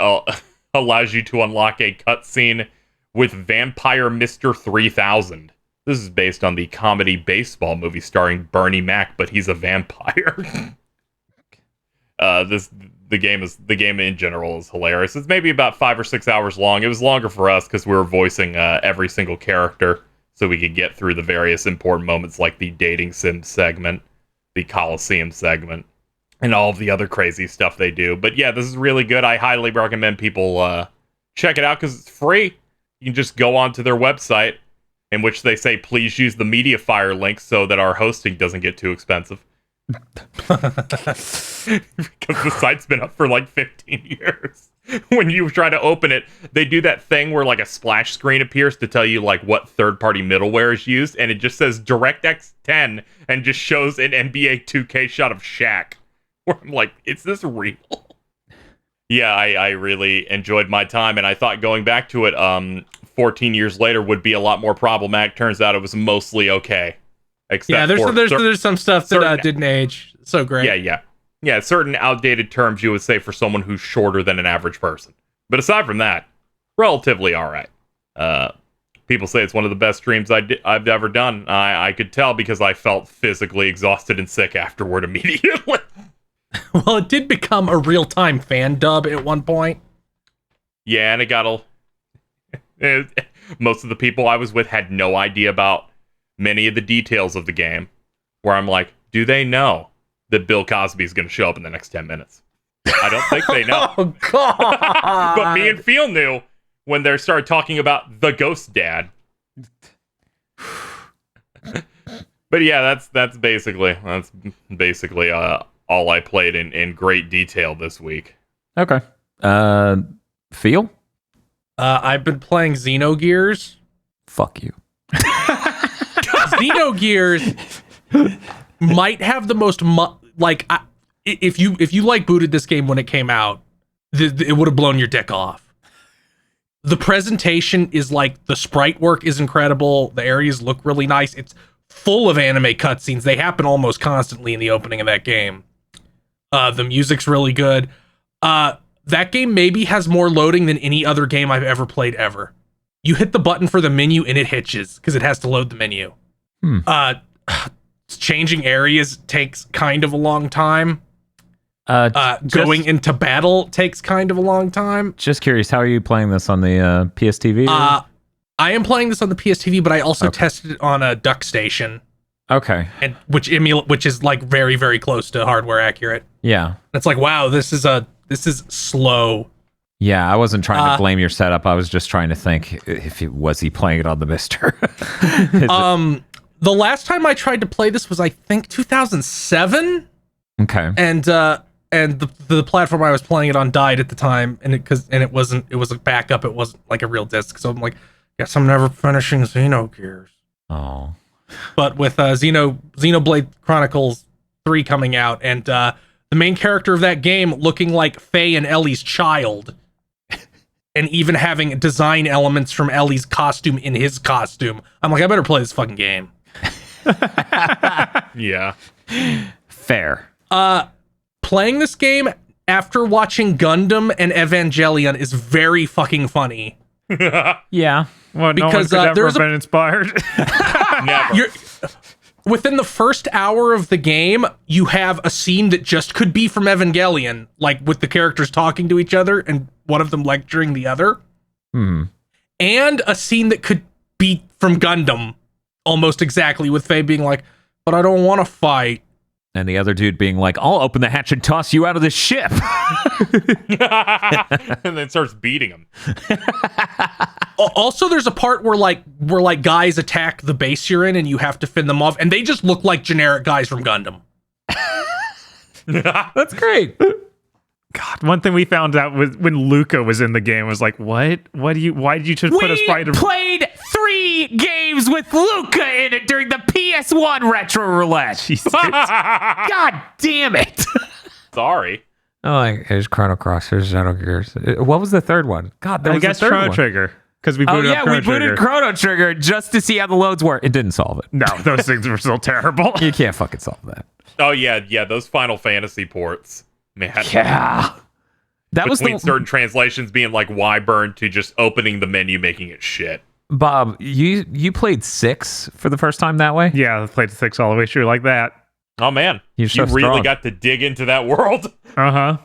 C: allows you to unlock a cutscene with Vampire Mr. 3000. This is based on the comedy baseball movie starring Bernie Mac, but he's a vampire. The game in general is hilarious. It's maybe about 5 or 6 hours long. It was longer for us because we were voicing every single character, so we could get through the various important moments like the dating sim segment, the Coliseum segment, and all of the other crazy stuff they do. But yeah, this is really good. I highly recommend people check it out because it's free. You can just go onto their website, in which they say, please use the Mediafire link so that our hosting doesn't get too expensive. Because the site's been up for like 15 years. When you try to open it, they do that thing where like a splash screen appears to tell you like what third-party middleware is used, and it just says DirectX 10 and just shows an NBA 2K shot of Shaq. Where I'm like, is this real? Yeah, I really enjoyed my time, and I thought going back to it 14 years later would be a lot more problematic. Turns out it was mostly okay.
F: Except there's some stuff that didn't age so great. Yeah.
C: Certain outdated terms you would say for someone who's shorter than an average person. But aside from that, relatively all right. People say it's one of the best streams I've ever done. I could tell because I felt physically exhausted and sick afterward immediately.
F: Well, it did become a real-time fan dub at one point.
C: Yeah, and it got most of the people I was with had no idea about many of the details of the game, where I'm like, do they know that Bill Cosby is going to show up in the next 10 minutes? I don't think they know.
F: Oh, God!
C: But me and Phil knew when they started talking about the Ghost Dad. But yeah, that's basically all I played in great detail this week.
B: Okay. Phil?
F: I've been playing Xenogears.
B: Fuck you.
F: Xenogears might have the most if you like booted this game when it came out, it would have blown your dick off. The presentation is like, the sprite work is incredible. The areas look really nice. It's full of anime cutscenes. They happen almost constantly in the opening of that game. The music's really good. That game maybe has more loading than any other game I've ever played ever. You hit the button for the menu and it hitches because it has to load the menu. Changing areas takes kind of a long time. Going into battle takes kind of a long time.
B: Just curious, how are you playing this on the PSTV?
F: I am playing this on the PSTV, but I also tested it on a Duck Station.
B: Okay.
F: And which is like very, very close to hardware accurate.
B: Yeah.
F: It's like, wow, this is slow.
B: Yeah, I wasn't trying to blame your setup. I was just trying to think if he playing it on the Mister.
F: The last time I tried to play this was, I think, 2007.
B: Okay.
F: And the platform I was playing it on died at the time, and it was a backup. It wasn't like a real disc. So I'm like, guess I'm never finishing Xenogears.
B: Oh.
F: But with Xenoblade Chronicles 3 coming out, and the main character of that game looking like Faye and Ellie's child, and even having design elements from Ellie's costume in his costume, I'm like, I better play this fucking game.
C: Yeah.
B: Fair.
F: Playing this game after watching Gundam and Evangelion is very fucking funny.
B: Yeah.
D: Well,
F: Because,
D: no one could
F: there's
D: ever been inspired.
C: Never.
F: You're, within the first hour of the game, you have a scene that just could be from Evangelion, like with the characters talking to each other and one of them lecturing the other. And a scene that could be from Gundam, almost exactly, with Faye being like, but I don't want to fight.
B: And the other dude being like, I'll open the hatch and toss you out of this ship.
C: And then starts beating him.
F: Also, there's a part where guys attack the base you're in and you have to fend them off, and they just look like generic guys from Gundam.
B: That's great.
D: God, one thing we found out was when Luca was in the game was like, what? Why did you just put a spider?
B: We played 3 games with Luca in it during the PS1 Retro Roulette.
D: Jesus.
B: God damn it.
C: Sorry.
B: Oh, like, here's Chrono Cross, here's Xenogears. What was the third one? God, there
D: I
B: was
D: guess
B: a third
D: Chrono
B: one.
D: Trigger. Because we
B: Oh,
D: booted
B: yeah,
D: up Chrono
B: we booted
D: Trigger.
B: Chrono Trigger just to see how the loads were. It didn't solve it.
D: No, those things were still terrible.
B: You can't fucking solve that.
C: Oh yeah, those Final Fantasy ports, man.
B: Yeah. That was
C: Between
B: the
C: certain translations being like Wyvern to just opening the menu, making it shit.
B: Bob, you played 6 for the first time that way?
D: Yeah, I played 6 all the way through like that.
C: Oh man,
B: You're so
C: you really
B: strong.
C: got to dig into that world.
D: Uh-huh.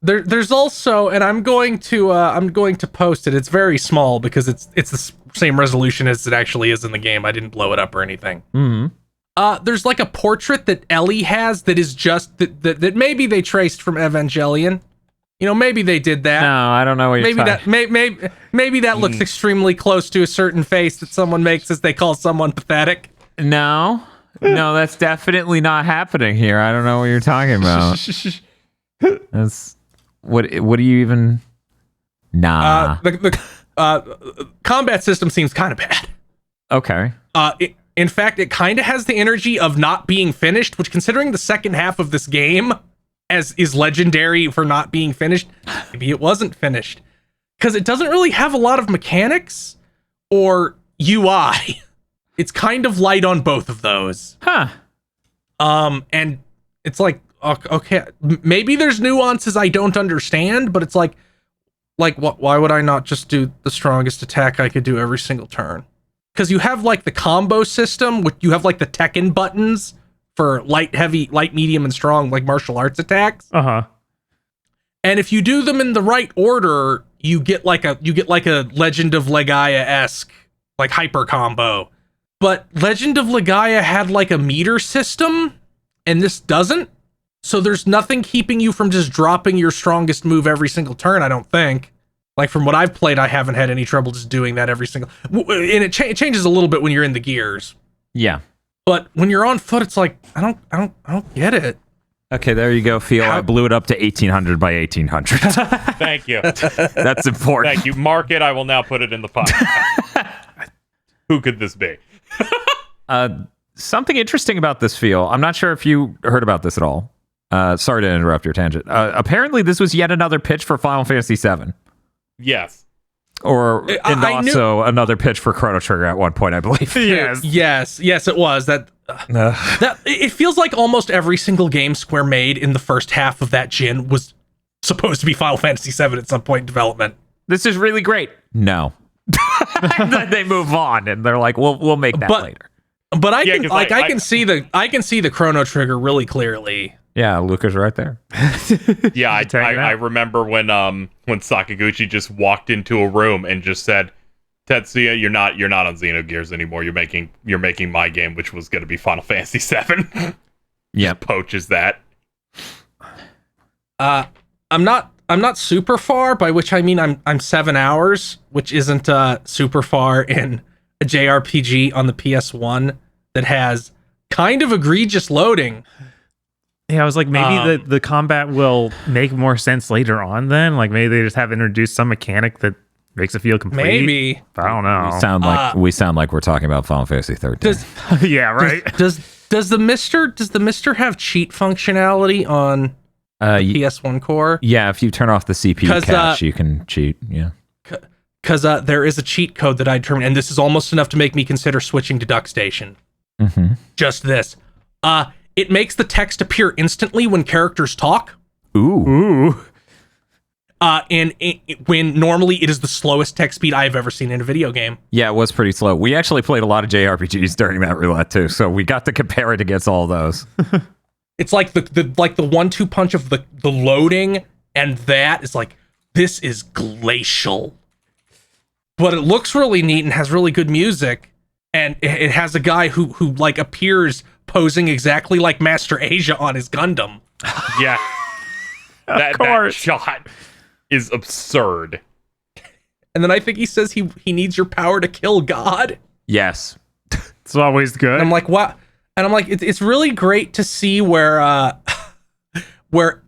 F: There's also, and I'm going to post it. It's very small because it's the same resolution as it actually is in the game. I didn't blow it up or anything. There's like a portrait that Ellie has that is just that maybe they traced from Evangelion. You know, maybe they did that.
B: No, I don't know what you're talking.
F: Maybe that looks extremely close to a certain face that someone makes as they call someone pathetic.
B: No, that's definitely not happening here. I don't know what you're talking about. That's what do you even? Nah.
F: The combat system seems kind of bad.
B: Okay.
F: In fact, it kind of has the energy of not being finished, which, considering the second half of this game is legendary for not being finished, maybe it wasn't finished. Because it doesn't really have a lot of mechanics or UI. It's kind of light on both of those.
B: Huh.
F: And it's like, okay, maybe there's nuances I don't understand, but it's like what? Why would I not just do the strongest attack I could do every single turn? Because you have like the combo system, which you have like the Tekken buttons for light, heavy, light, medium, and strong, like martial arts attacks.
D: Uh-huh.
F: And if you do them in the right order, you get like a Legend of Legaia-esque like hyper combo. But Legend of Legaia had like a meter system, and this doesn't. So there's nothing keeping you from just dropping your strongest move every single turn, I don't think. Like, from what I've played, I haven't had any trouble just doing that every single... And it changes a little bit when you're in the gears.
B: Yeah.
F: But when you're on foot, it's like, I don't get it.
B: Okay, there you go, Phil. I blew it up to 1800 by 1800.
C: Thank you.
B: That's important.
C: Thank you. Mark it. I will now put it in the podcast. Who could this be?
B: Something interesting about this, Phil. I'm not sure if you heard about this at all. Sorry to interrupt your tangent. Apparently, this was yet another pitch for Final Fantasy VII.
C: Yes.
B: And also another pitch for Chrono Trigger at one point, I believe.
F: Yes, it was. That it feels like almost every single game Square made in the first half of that gen was supposed to be Final Fantasy VII at some point in development.
B: This is really great. No. Then they move on and they're like, we'll make that later.
F: But I can see the Chrono Trigger really clearly.
B: Yeah, Luca's right there.
C: Yeah, I remember when Sakaguchi just walked into a room and just said, "Tetsuya, you're not on Xenogears anymore. You're making my game, which was going to be Final Fantasy VII."
B: Yeah,
C: poaches that.
F: I'm not super far, by which I mean I'm 7 hours, which isn't super far in a JRPG on the PS1 that has kind of egregious loading.
D: Yeah, I was like, maybe the combat will make more sense later on then. Like, maybe they just have introduced some mechanic that makes it feel complete.
F: Maybe.
D: I don't know.
B: We sound like we're talking about Final Fantasy 13.
D: Yeah, right.
F: Does the Mister have cheat functionality on PS1 core?
B: Yeah, if you turn off the CPU cache, you can cheat. Yeah.
F: Because there is a cheat code that I determined, and this is almost enough to make me consider switching to DuckStation.
B: Mm-hmm.
F: Just this. It makes the text appear instantly when characters talk.
B: Ooh.
F: when normally it is the slowest text speed I've ever seen in a video game.
B: Yeah, it was pretty slow. We actually played a lot of JRPGs during that roulette too, so we got to compare it against all those.
F: It's like the 1-2 punch of the loading, and that is like, this is glacial. But it looks really neat and has really good music, and it has a guy who like appears posing exactly like Master Asia on his Gundam.
C: Yeah. That shot is absurd.
F: And then I think he says he needs your power to kill God.
B: Yes.
D: It's always good.
F: And I'm like, what? And I'm like, it's really great to see where where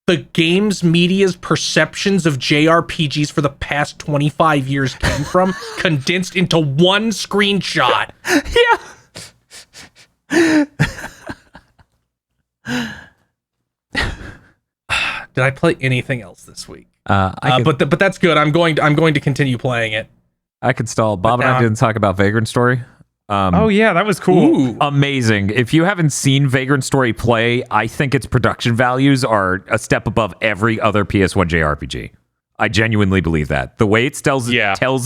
F: the game's media's perceptions of JRPGs for the past 25 years came from, condensed into one screenshot.
B: Yeah.
F: Did I play anything else this week?
B: But
F: But that's good. I'm going to continue playing it.
B: I could stall. Bob and I didn't talk about Vagrant Story.
D: Oh yeah, that was cool.
F: Ooh.
B: Amazing. If you haven't seen Vagrant Story play, I think its production values are a step above every other PS1 JRPG. I genuinely believe that. The way it tells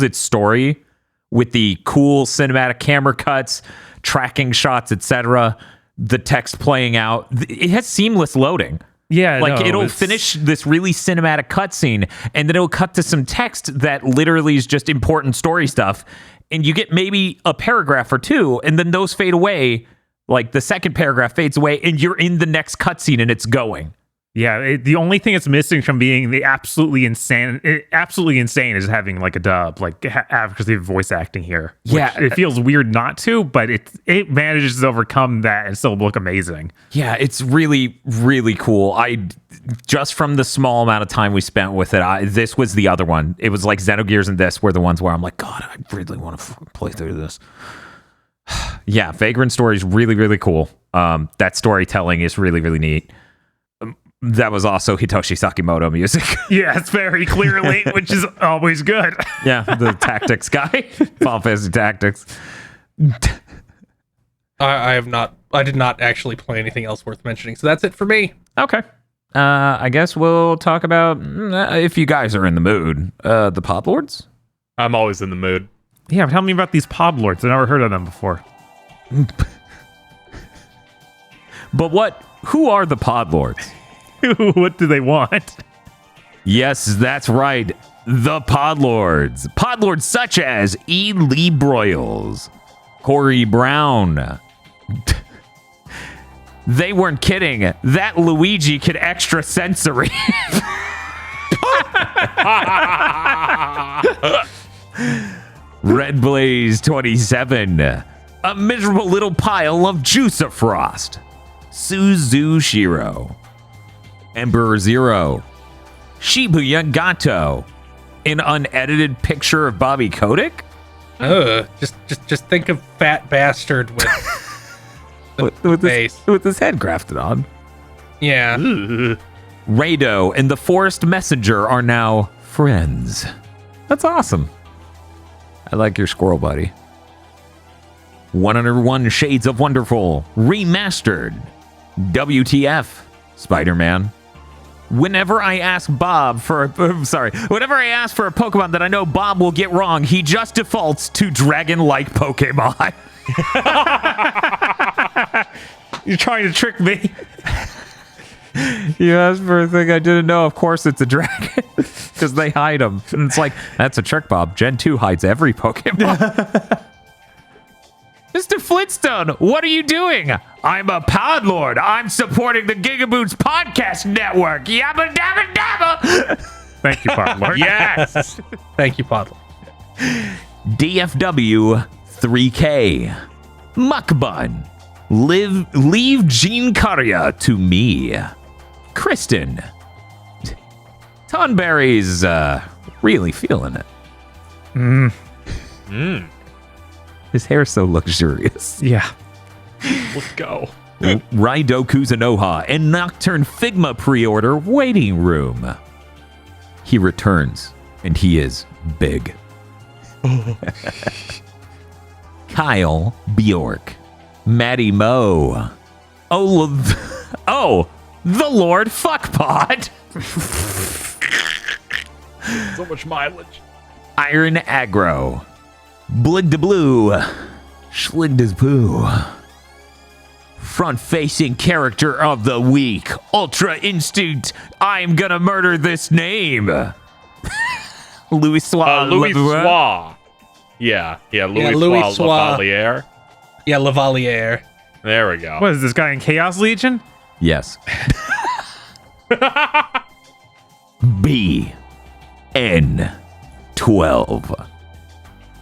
B: its story with the cool cinematic camera cuts, tracking shots, etc., the text playing out, it has seamless loading.
D: Yeah,
B: like it'll finish this really cinematic cutscene, and then it'll cut to some text that literally is just important story stuff, and you get maybe a paragraph or two, and then those fade away. Like the second paragraph fades away, and you're in the next cutscene, and it's going.
D: Yeah, the only thing it's missing from being the absolutely insane is having like a dub, like because they have voice acting here.
B: Yeah,
D: it feels weird not to, but it manages to overcome that and still look amazing.
B: Yeah, it's really, really cool. I just from the small amount of time we spent with it, this was the other one. It was like Xenogears and this were the ones where I'm like, God, I really want to play through this. Yeah, Vagrant Story is really, really cool. That storytelling is really, really neat. That was also Hitoshi Sakimoto music.
D: Yeah, it's very clearly, which is always good.
B: Yeah, the tactics guy. Final Fantasy Tactics.
F: I did not actually play anything else worth mentioning, so that's it for me.
B: Okay. I guess we'll talk about, if you guys are in the mood, the Pod Lords.
C: I'm always in the mood.
D: Yeah, tell me about these Pod Lords. I've never heard of them before.
B: But who are the Pod Lords?
D: What do they want?
B: Yes, that's right. The Pod Lords. Pod Lords such as E. Lee Broyles, Corey Brown. They weren't kidding. That Luigi could extra sensory. Red Blaze 27. A miserable little pile of Juicer Frost. Suzu Shiro. Emperor Zero. Shibuya Gato. An unedited picture of Bobby Kotick?
F: Just think of fat bastard with
B: with his head grafted on.
F: Yeah.
B: Rado and the Forest Messenger are now friends. That's awesome. I like your squirrel buddy. 101 Shades of Wonderful remastered. WTF, Spider-Man. Whenever I ask for a Pokemon that I know Bob will get wrong, he just defaults to dragon-like Pokemon.
D: You're trying to trick me.
B: You asked for a thing I didn't know. Of course it's a dragon. Because they hide them. And it's like, that's a trick, Bob. Gen 2 hides every Pokemon. Mr. Flintstone, what are you doing? I'm a Pod Lord. I'm supporting the GigaBoots podcast network. Yabba dabba dabba.
D: Thank you, Pod Lord.
F: Yes. Thank you, Pod Lord.
B: DFW 3K. Muckbun. Leave Gene Karya to me. Kristen. Tonberry's really feeling it. His hair's so luxurious.
D: Yeah.
C: Let's go.
B: Raidoku Zanoha and Nocturne Figma pre-order waiting room. He returns, and he is big. Kyle Bjork. Maddie Moe. The Lord Fuckpod.
C: So much mileage.
B: Iron Aggro. Blig de Blue. Schlig des Poo. Front-facing character of the week. Ultra Instinct. I'm gonna murder this name. Louis Soir.
C: Louis Soir. Yeah, Louis Soir Lavalier.
F: Yeah, Lavalier.
C: There we go.
D: What is this guy in Chaos Legion?
B: Yes. BN12.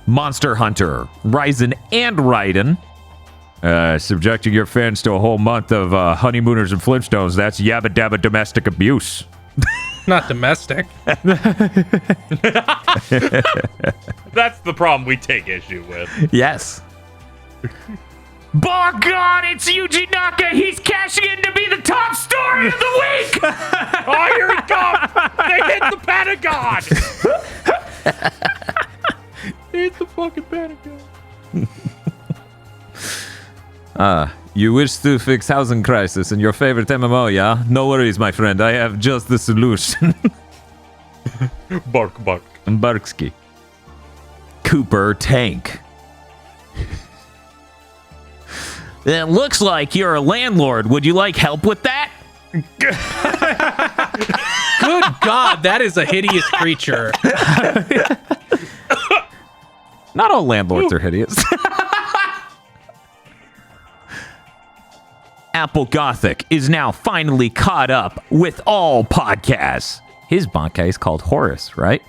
B: Monster Hunter. Ryzen and Raiden. Subjecting your fans to a whole month of honeymooners and Flintstones. That's yabba dabba domestic abuse.
F: Not domestic.
C: That's the problem we take issue with.
B: Yes.
A: By God, it's Yuji Naka. He's cashing in to be the top story of the week.
C: Oh, here he comes. They hit the Pentagon. Hit the fucking Pentagon.
B: You wish to fix housing crisis in your favorite MMO, yeah? No worries, my friend. I have just the solution.
C: Bark.
B: Barksky. Cooper Tank. It looks like you're a landlord. Would you like help with that?
F: Good God, that is a hideous creature.
B: Not all landlords are hideous. Apple Gothic is now finally caught up with all podcasts. His podcast is called Horus, right?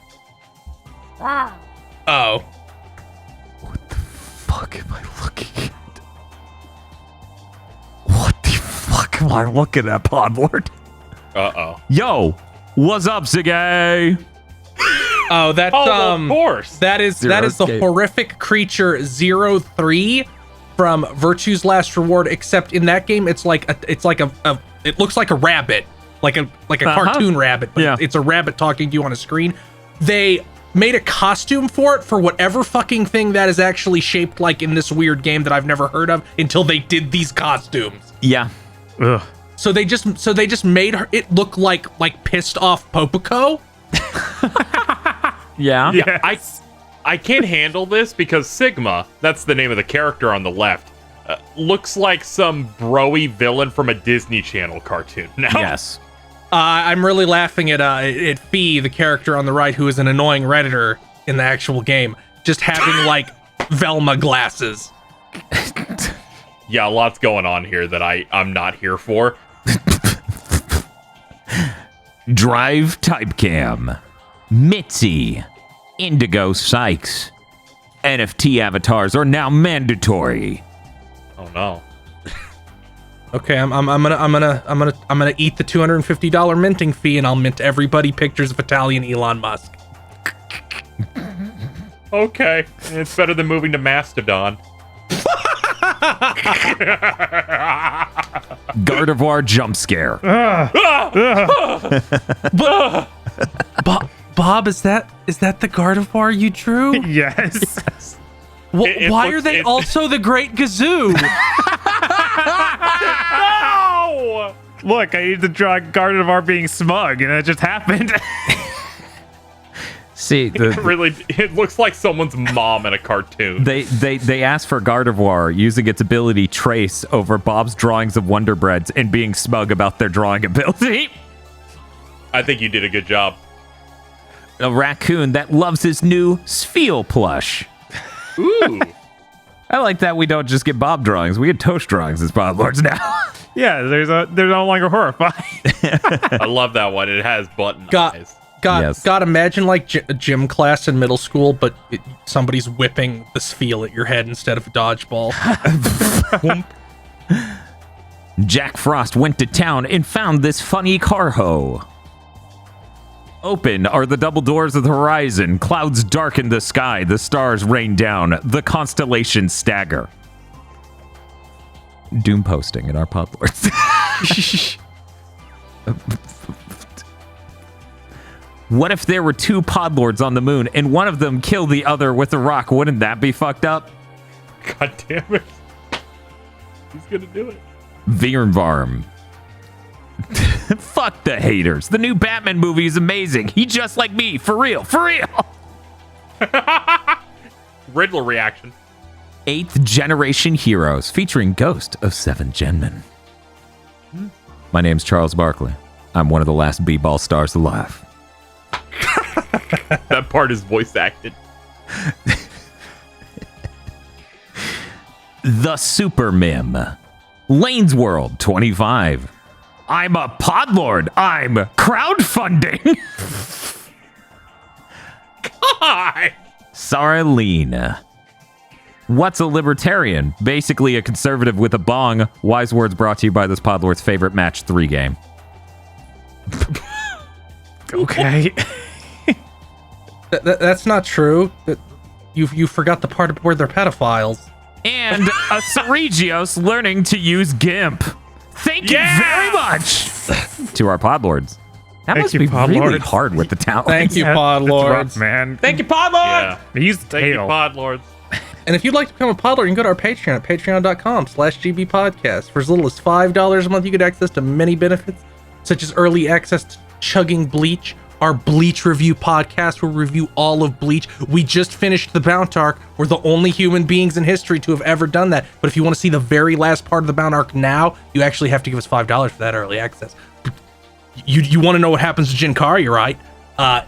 F: Oh.
B: What the fuck am I looking at? What the fuck am I looking at, Podlord?
C: Uh-oh.
B: Yo, what's up, Ziggy?
F: Oh, that's
C: of course.
F: that is
B: Zero
F: the
B: Escape.
F: horrific creature 03 from Virtue's Last Reward, except in that game it looks like a rabbit, like a cartoon rabbit, but
B: Yeah.
F: it's a rabbit talking to you on a screen. They made a costume for it for whatever fucking thing that is actually shaped like in this weird game that I've never heard of until they did these costumes.
B: Yeah.
D: Ugh.
F: So they just made it look like pissed off Popico.
B: Yeah.
D: Yes.
C: I can't handle this because Sigma, that's the name of the character on the left, looks like some bro-y villain from a Disney Channel cartoon. Now,
B: Yes.
F: I'm really laughing at Fee, the character on the right, who is an annoying Redditor in the actual game, just having like Velma glasses.
C: Yeah, lots going on here that I'm not here for.
B: Drive Typecam. Mitzi. Indigo Sykes. NFT avatars are now mandatory.
C: Oh no.
F: Okay, I'm gonna eat the $250 minting fee, and I'll mint everybody pictures of Italian Elon Musk.
C: Okay, it's better than moving to Mastodon.
B: Gardevoir jump scare.
F: Bob, is that the Gardevoir you drew?
D: Yes.
F: Why are they also the Great Gazoo?
C: No!
D: Look, I need to draw Gardevoir being smug, and it just happened.
B: See,
C: It looks like someone's mom in a cartoon.
B: they asked for Gardevoir using its ability trace over Bob's drawings of Wonder Breads and being smug about their drawing ability.
C: I think you did a good job.
B: A raccoon that loves his new Spheal plush.
C: Ooh.
B: I like that we don't just get Bob drawings, we get Toast drawings as Bob Lords now.
D: Yeah, they're no longer horrifying.
C: I love that one. It has button eyes.
F: God, imagine like a gym class in middle school, but somebody's whipping the Spheal at your head instead of a dodgeball.
B: Jack Frost went to town and found this funny car hoe. Open are the double doors of the horizon. Clouds darken the sky. The stars rain down. The constellations stagger. Doom posting in our Podlords. What if there were two Podlords on the moon and one of them killed the other with a rock? Wouldn't that be fucked up?
C: God damn it. He's gonna do it.
B: Virnvarm. Fuck the haters. The new Batman movie is amazing. He just like me. For real. For real.
C: Riddler reaction.
B: 8th Generation Heroes featuring Ghost of 7 Genmen. My name's Charles Barkley. I'm one of the last B-ball stars alive.
C: That part is voice acted.
B: The Super Mim. Lane's World 25. I'm a podlord. I'm crowdfunding.
C: God.
B: Saralina. What's a libertarian? Basically a conservative with a bong. Wise words brought to you by this podlord's favorite match 3 game.
D: Okay.
F: That's not true. You forgot the part where they're pedophiles.
B: And a Ceregios learning to use GIMP. Thank you very much to our podlords. That must be really hard with the talent.
F: Thank you,
D: It's
F: podlords.
D: rough, man.
F: Thank you, podlords.
C: Yeah.
D: Use the
C: Thank you,
D: tail.
C: Podlords.
F: And if you'd like to become a podlord, you can go to our Patreon at patreon.com/gbpodcast. For as little as $5 a month, you get access to many benefits, such as early access to Chugging Bleach, our Bleach review podcast. We'll review all of Bleach. We just finished the Bound arc. We're the only human beings in history to have ever done that. But if you want to see the very last part of the Bound arc now, you actually have to give us $5 for that early access. You want to know what happens to Jinkari, right?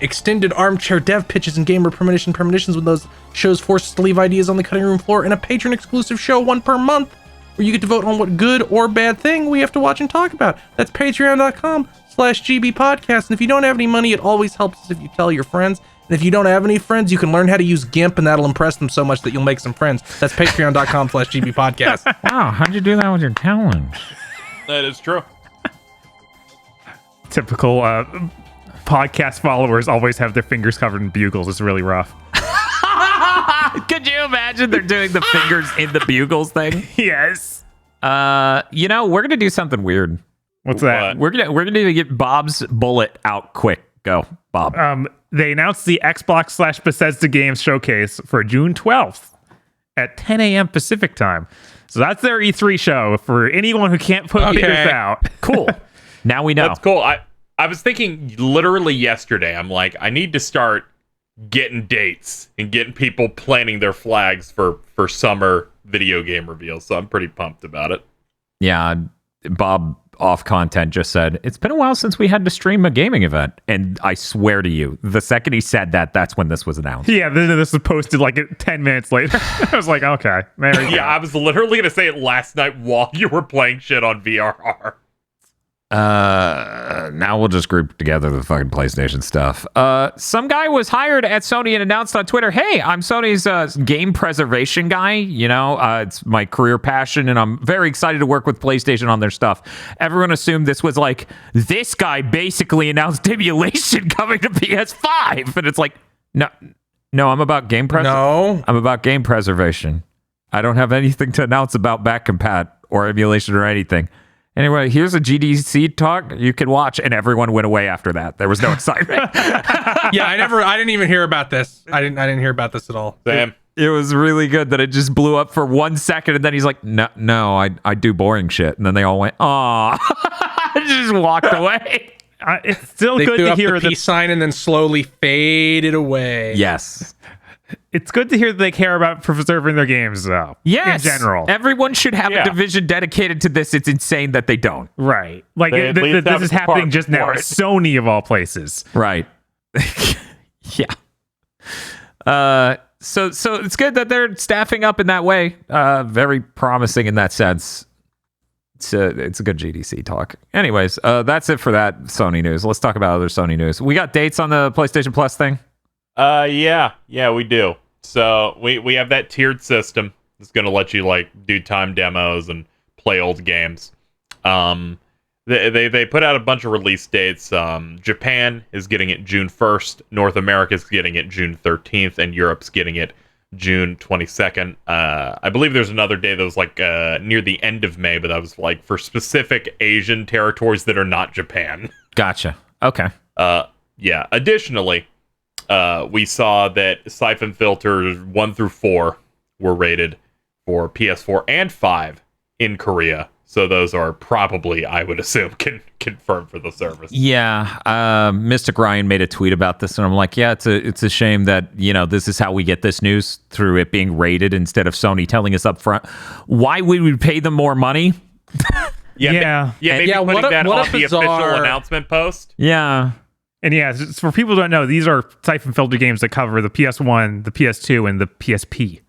F: Extended armchair dev pitches and gamer premonitions when those shows force us to leave ideas on the cutting room floor, and a patron exclusive show, 1 per month, where you get to vote on what good or bad thing we have to watch and talk about. That's patreon.com/gbpodcast. And if you don't have any money, it always helps us if you tell your friends. And if you don't have any friends, you can learn how to use GIMP, and that'll impress them so much that you'll make some friends. That's patreon.com/gbpodcast.
B: Wow, how'd you do that with your talent?
C: That is true.
D: Typical podcast followers always have their fingers covered in bugles. It's really rough.
B: Could you imagine they're doing the fingers in the bugles thing?
D: Yes.
B: We're gonna do something weird.
D: What's that?
B: We're gonna get Bob's bullet out quick. Go, Bob.
D: They announced the Xbox/Bethesda Games showcase for June 12th at 10 a.m. Pacific time. So that's their E3 show for anyone who can't put figures out.
B: Cool. Now we know.
C: That's cool. I was thinking literally yesterday, I'm like, I need to start getting dates and getting people planting their flags for summer video game reveals. So I'm pretty pumped about it.
B: Yeah, Bob off content just said, it's been a while since we had to stream a gaming event. And I swear to you, the second he said that, that's when this was announced.
D: Yeah, this was posted like 10 minutes later. I was like, okay, there we go.
C: Yeah, I was literally going to say it last night while you were playing shit on VRR.
B: Now we'll just group together the fucking PlayStation stuff. Some guy was hired at Sony and announced on Twitter, hey, I'm Sony's game preservation guy. It's my career passion, and I'm very excited to work with PlayStation on their stuff. Everyone assumed this was like, this guy basically announced emulation coming to PS5. And it's like, no, I'm about game preservation.
F: No.
B: I'm about game preservation. I don't have anything to announce about back compat or emulation or anything. Anyway, here's a GDC talk you can watch, and everyone went away after that. There was no excitement.
F: Yeah, I didn't even hear about this. I didn't hear about this at all.
C: Sam.
B: It was really good that it just blew up for 1 second, and then he's like, no, I do boring shit. And then they all went, aw. Just walked away.
D: It's still
F: They
D: good
F: threw
D: to
F: up
D: hear
F: the
D: that.
F: peace sign and then slowly faded away.
B: Yes.
D: It's good to hear that they care about preserving their games, though.
B: Yes.
D: In general.
B: Everyone should have a division dedicated to this. It's insane that they don't.
D: Right. Like,
C: They at least
D: this
C: have
D: is
C: a
D: happening
C: department
D: just now
C: for
D: at
C: it.
D: Sony, of all places.
B: Right. Yeah. So it's good that they're staffing up in that way. Very promising in that sense. It's a good GDC talk. Anyways, that's it for that Sony news. Let's talk about other Sony news. We got dates on the PlayStation Plus thing?
C: Yeah, we do. So we have that tiered system. It's going to let you like do time demos and play old games. They put out a bunch of release dates. Japan is getting it June 1st. North America is getting it June 13th, and Europe's getting it June 22nd. I believe there's another day that was like near the end of May, but that was like for specific Asian territories that are not Japan.
B: Gotcha. Okay.
C: Yeah. Additionally, we saw that Siphon Filters 1 through 4 were rated for PS4 and 5 in Korea. So those are probably, I would assume, confirmed for the service.
B: Yeah, Mystic Ryan made a tweet about this, and I'm like, yeah, it's a shame that this is how we get this news, through it being rated instead of Sony telling us up front. Why would we pay them more money?
D: Yeah.
C: Maybe putting that on the official announcement post.
B: Yeah.
D: And yeah, for people who don't know, these are Siphon Filter games that cover the PS1, the PS2, and the PSP.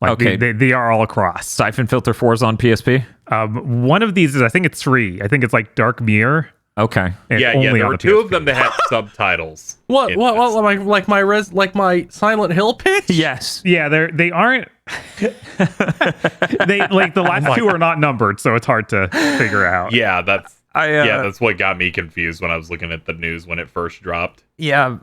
D: Like
B: okay.
D: They are all across.
B: Siphon Filter 4 is on PSP?
D: One of these is, I think it's 3. I think it's like Dark Mirror.
B: Okay.
C: There were 2 of them that had subtitles.
F: What like my Silent Hill pitch?
B: Yes.
D: Yeah, they aren't they like the last 2 are not numbered, so it's hard to figure out.
C: Yeah, that's what got me confused when I was looking at the news when it first dropped.
B: Yeah.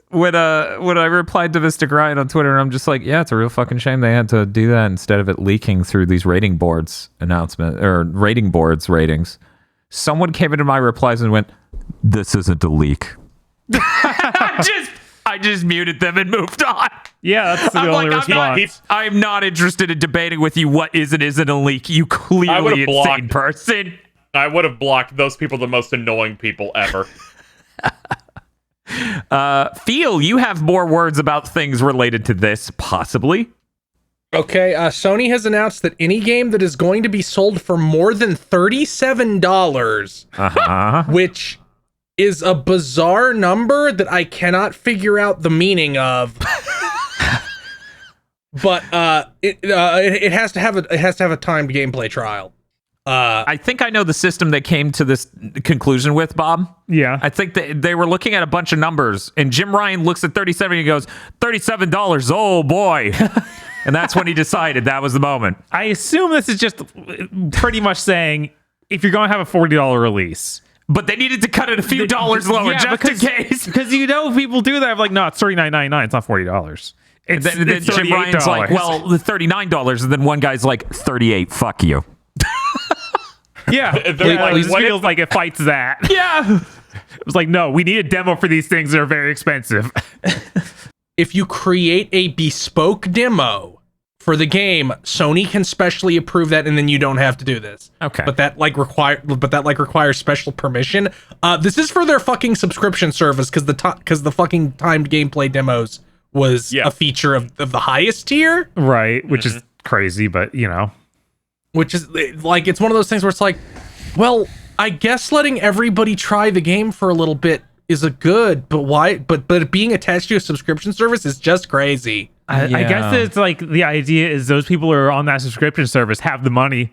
B: When I replied to Mystic Ryan on Twitter, I'm just like, yeah, it's a real fucking shame they had to do that instead of it leaking through these rating boards ratings. Someone came into my replies and went, "This isn't a leak." I just muted them and moved on.
D: Yeah, that's the only response.
B: I'm not interested in debating with you what is and isn't a leak. You clearly insane person.
C: I would have blocked those people, the most annoying people ever.
B: Feel, you have more words about things related to this, possibly.
F: Okay, Sony has announced that any game that is going to be sold for more than $37, which is a bizarre number that I cannot figure out the meaning of. But it has to have a timed gameplay trial.
B: I think I know the system they came to this conclusion with, Bob.
D: Yeah.
B: I think they were looking at a bunch of numbers, and Jim Ryan looks at 37 and he goes, $37, oh boy. And that's when he decided that was the moment.
D: I assume this is just pretty much saying, if you're going to have a $40 release.
B: But they needed to cut it a few dollars lower just in case.
D: Because people do that. I'm like, no, it's $39.99. It's not $40.
B: And then Jim Ryan's like, well, the $39. And then one guy's like, $38, fuck you.
D: Yeah, it feels like it fights that.
B: Yeah.
D: It was like, no, we need a demo for these things that are very expensive.
F: If you create a bespoke demo for the game, Sony can specially approve that, and then you don't have to do this.
B: Okay.
F: But that requires special permission. This is for their fucking subscription service, because the fucking timed gameplay demos was a feature of the highest tier.
D: Right, which is crazy, but
F: Which is like, it's one of those things where it's like, well, I guess letting everybody try the game for a little bit is a good, but why? But being attached to a subscription service is just crazy.
D: I guess it's like the idea is those people who are on that subscription service have the money.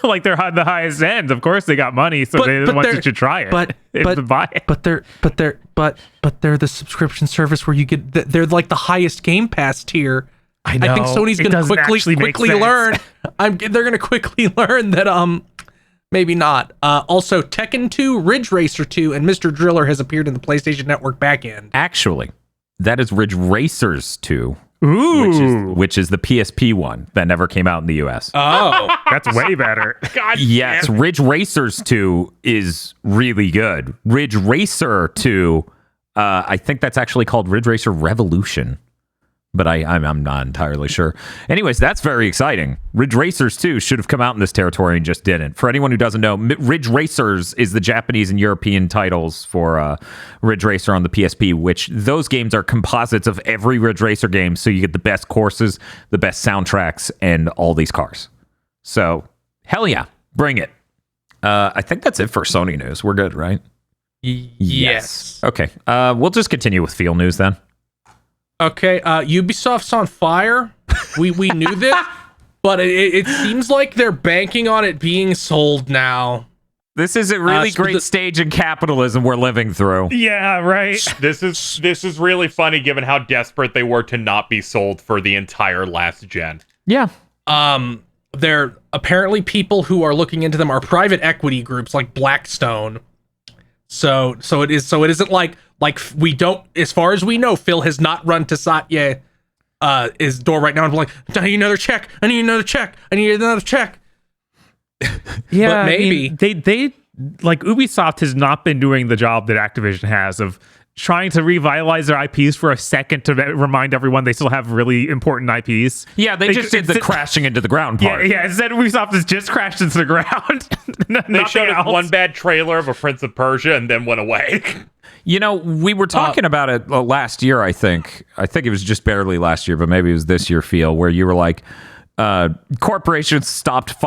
D: Like they're on the highest end. Of course they got money, so they're the ones that should try it.
F: But buy it. But they're the subscription service where you get they're like the highest Game Pass tier.
D: I know.
F: I think Sony's going to quickly learn. They're going to quickly learn that maybe not. Also, Tekken 2, Ridge Racer 2, and Mr. Driller has appeared in the PlayStation Network backend.
B: Actually, that is Ridge Racers 2.
D: Ooh.
B: Which is the PSP one that never came out in the US.
F: Oh,
D: that's way better.
C: God,
B: yes, Ridge Racers 2 is really good. Ridge Racer 2, I think that's actually called Ridge Racer Revolution. But I'm not entirely sure. Anyways, that's very exciting. Ridge Racers 2 should have come out in this territory and just didn't. For anyone who doesn't know, Ridge Racers is the Japanese and European titles for Ridge Racer on the PSP, which those games are composites of every Ridge Racer game, so you get the best courses, the best soundtracks, and all these cars. So, hell yeah, bring it. I think that's it for Sony news. We're good, right?
F: Yes.
B: Okay, we'll just continue with Feel news then.
F: Okay, Ubisoft's on fire. We knew this, but it seems like they're banking on it being sold now.
B: This is a really great stage in capitalism we're living through.
D: Yeah, right.
C: This is really funny given how desperate they were to not be sold for the entire last gen.
B: Yeah.
F: They're apparently people who are looking into them are private equity groups like Blackstone. So it isn't like we don't, as far as we know, Phil has not run to Satya his door right now and be like, I need another check. I need another check.
D: Yeah,
F: but maybe
D: they like Ubisoft has not been doing the job that Activision has of trying to revitalize their IPs for a second to remind everyone they still have really important IPs.
B: Yeah, they just did the crashing into the ground part.
D: Yeah. Instead, Ubisoft has just crashed into the ground.
C: They showed us one bad trailer of a Prince of Persia and then went away.
B: You know, we were talking about it last year, I think. I think it was just barely last year, but maybe it was this year, Feel, where you were like, corporations stopped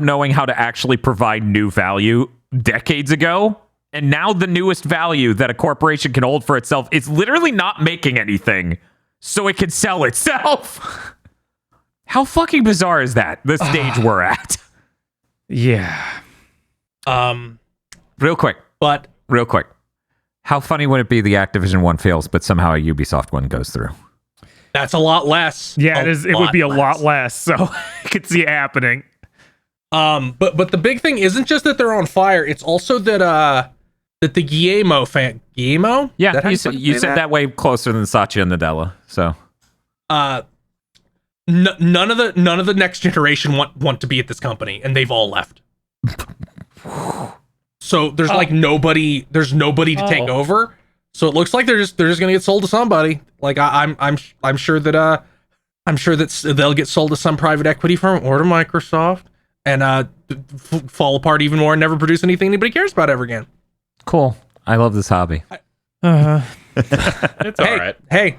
B: knowing how to actually provide new value decades ago. And now the newest value that a corporation can hold for itself is literally not making anything so it can sell itself. How fucking bizarre is that? The stage we're at.
D: Yeah.
B: Real quick. How funny would it be the Activision one fails, but somehow a Ubisoft one goes through?
F: That's a lot less.
D: Yeah, it is. It would be a lot less. So I could see it happening.
F: But the big thing isn't just that they're on fire. It's also that the Guillermo fan. Guillermo?
B: Yeah, you said that way closer than Satya and Nadella. So,
F: none of the next generation want to be at this company, and they've all left. So there's nobody. There's nobody to take over. So it looks like they're just gonna get sold to somebody. Like I'm sure that they'll get sold to some private equity firm or to Microsoft, and fall apart even more and never produce anything anybody cares about ever again.
B: Cool. I love this hobby.
C: It's all right.
F: Hey,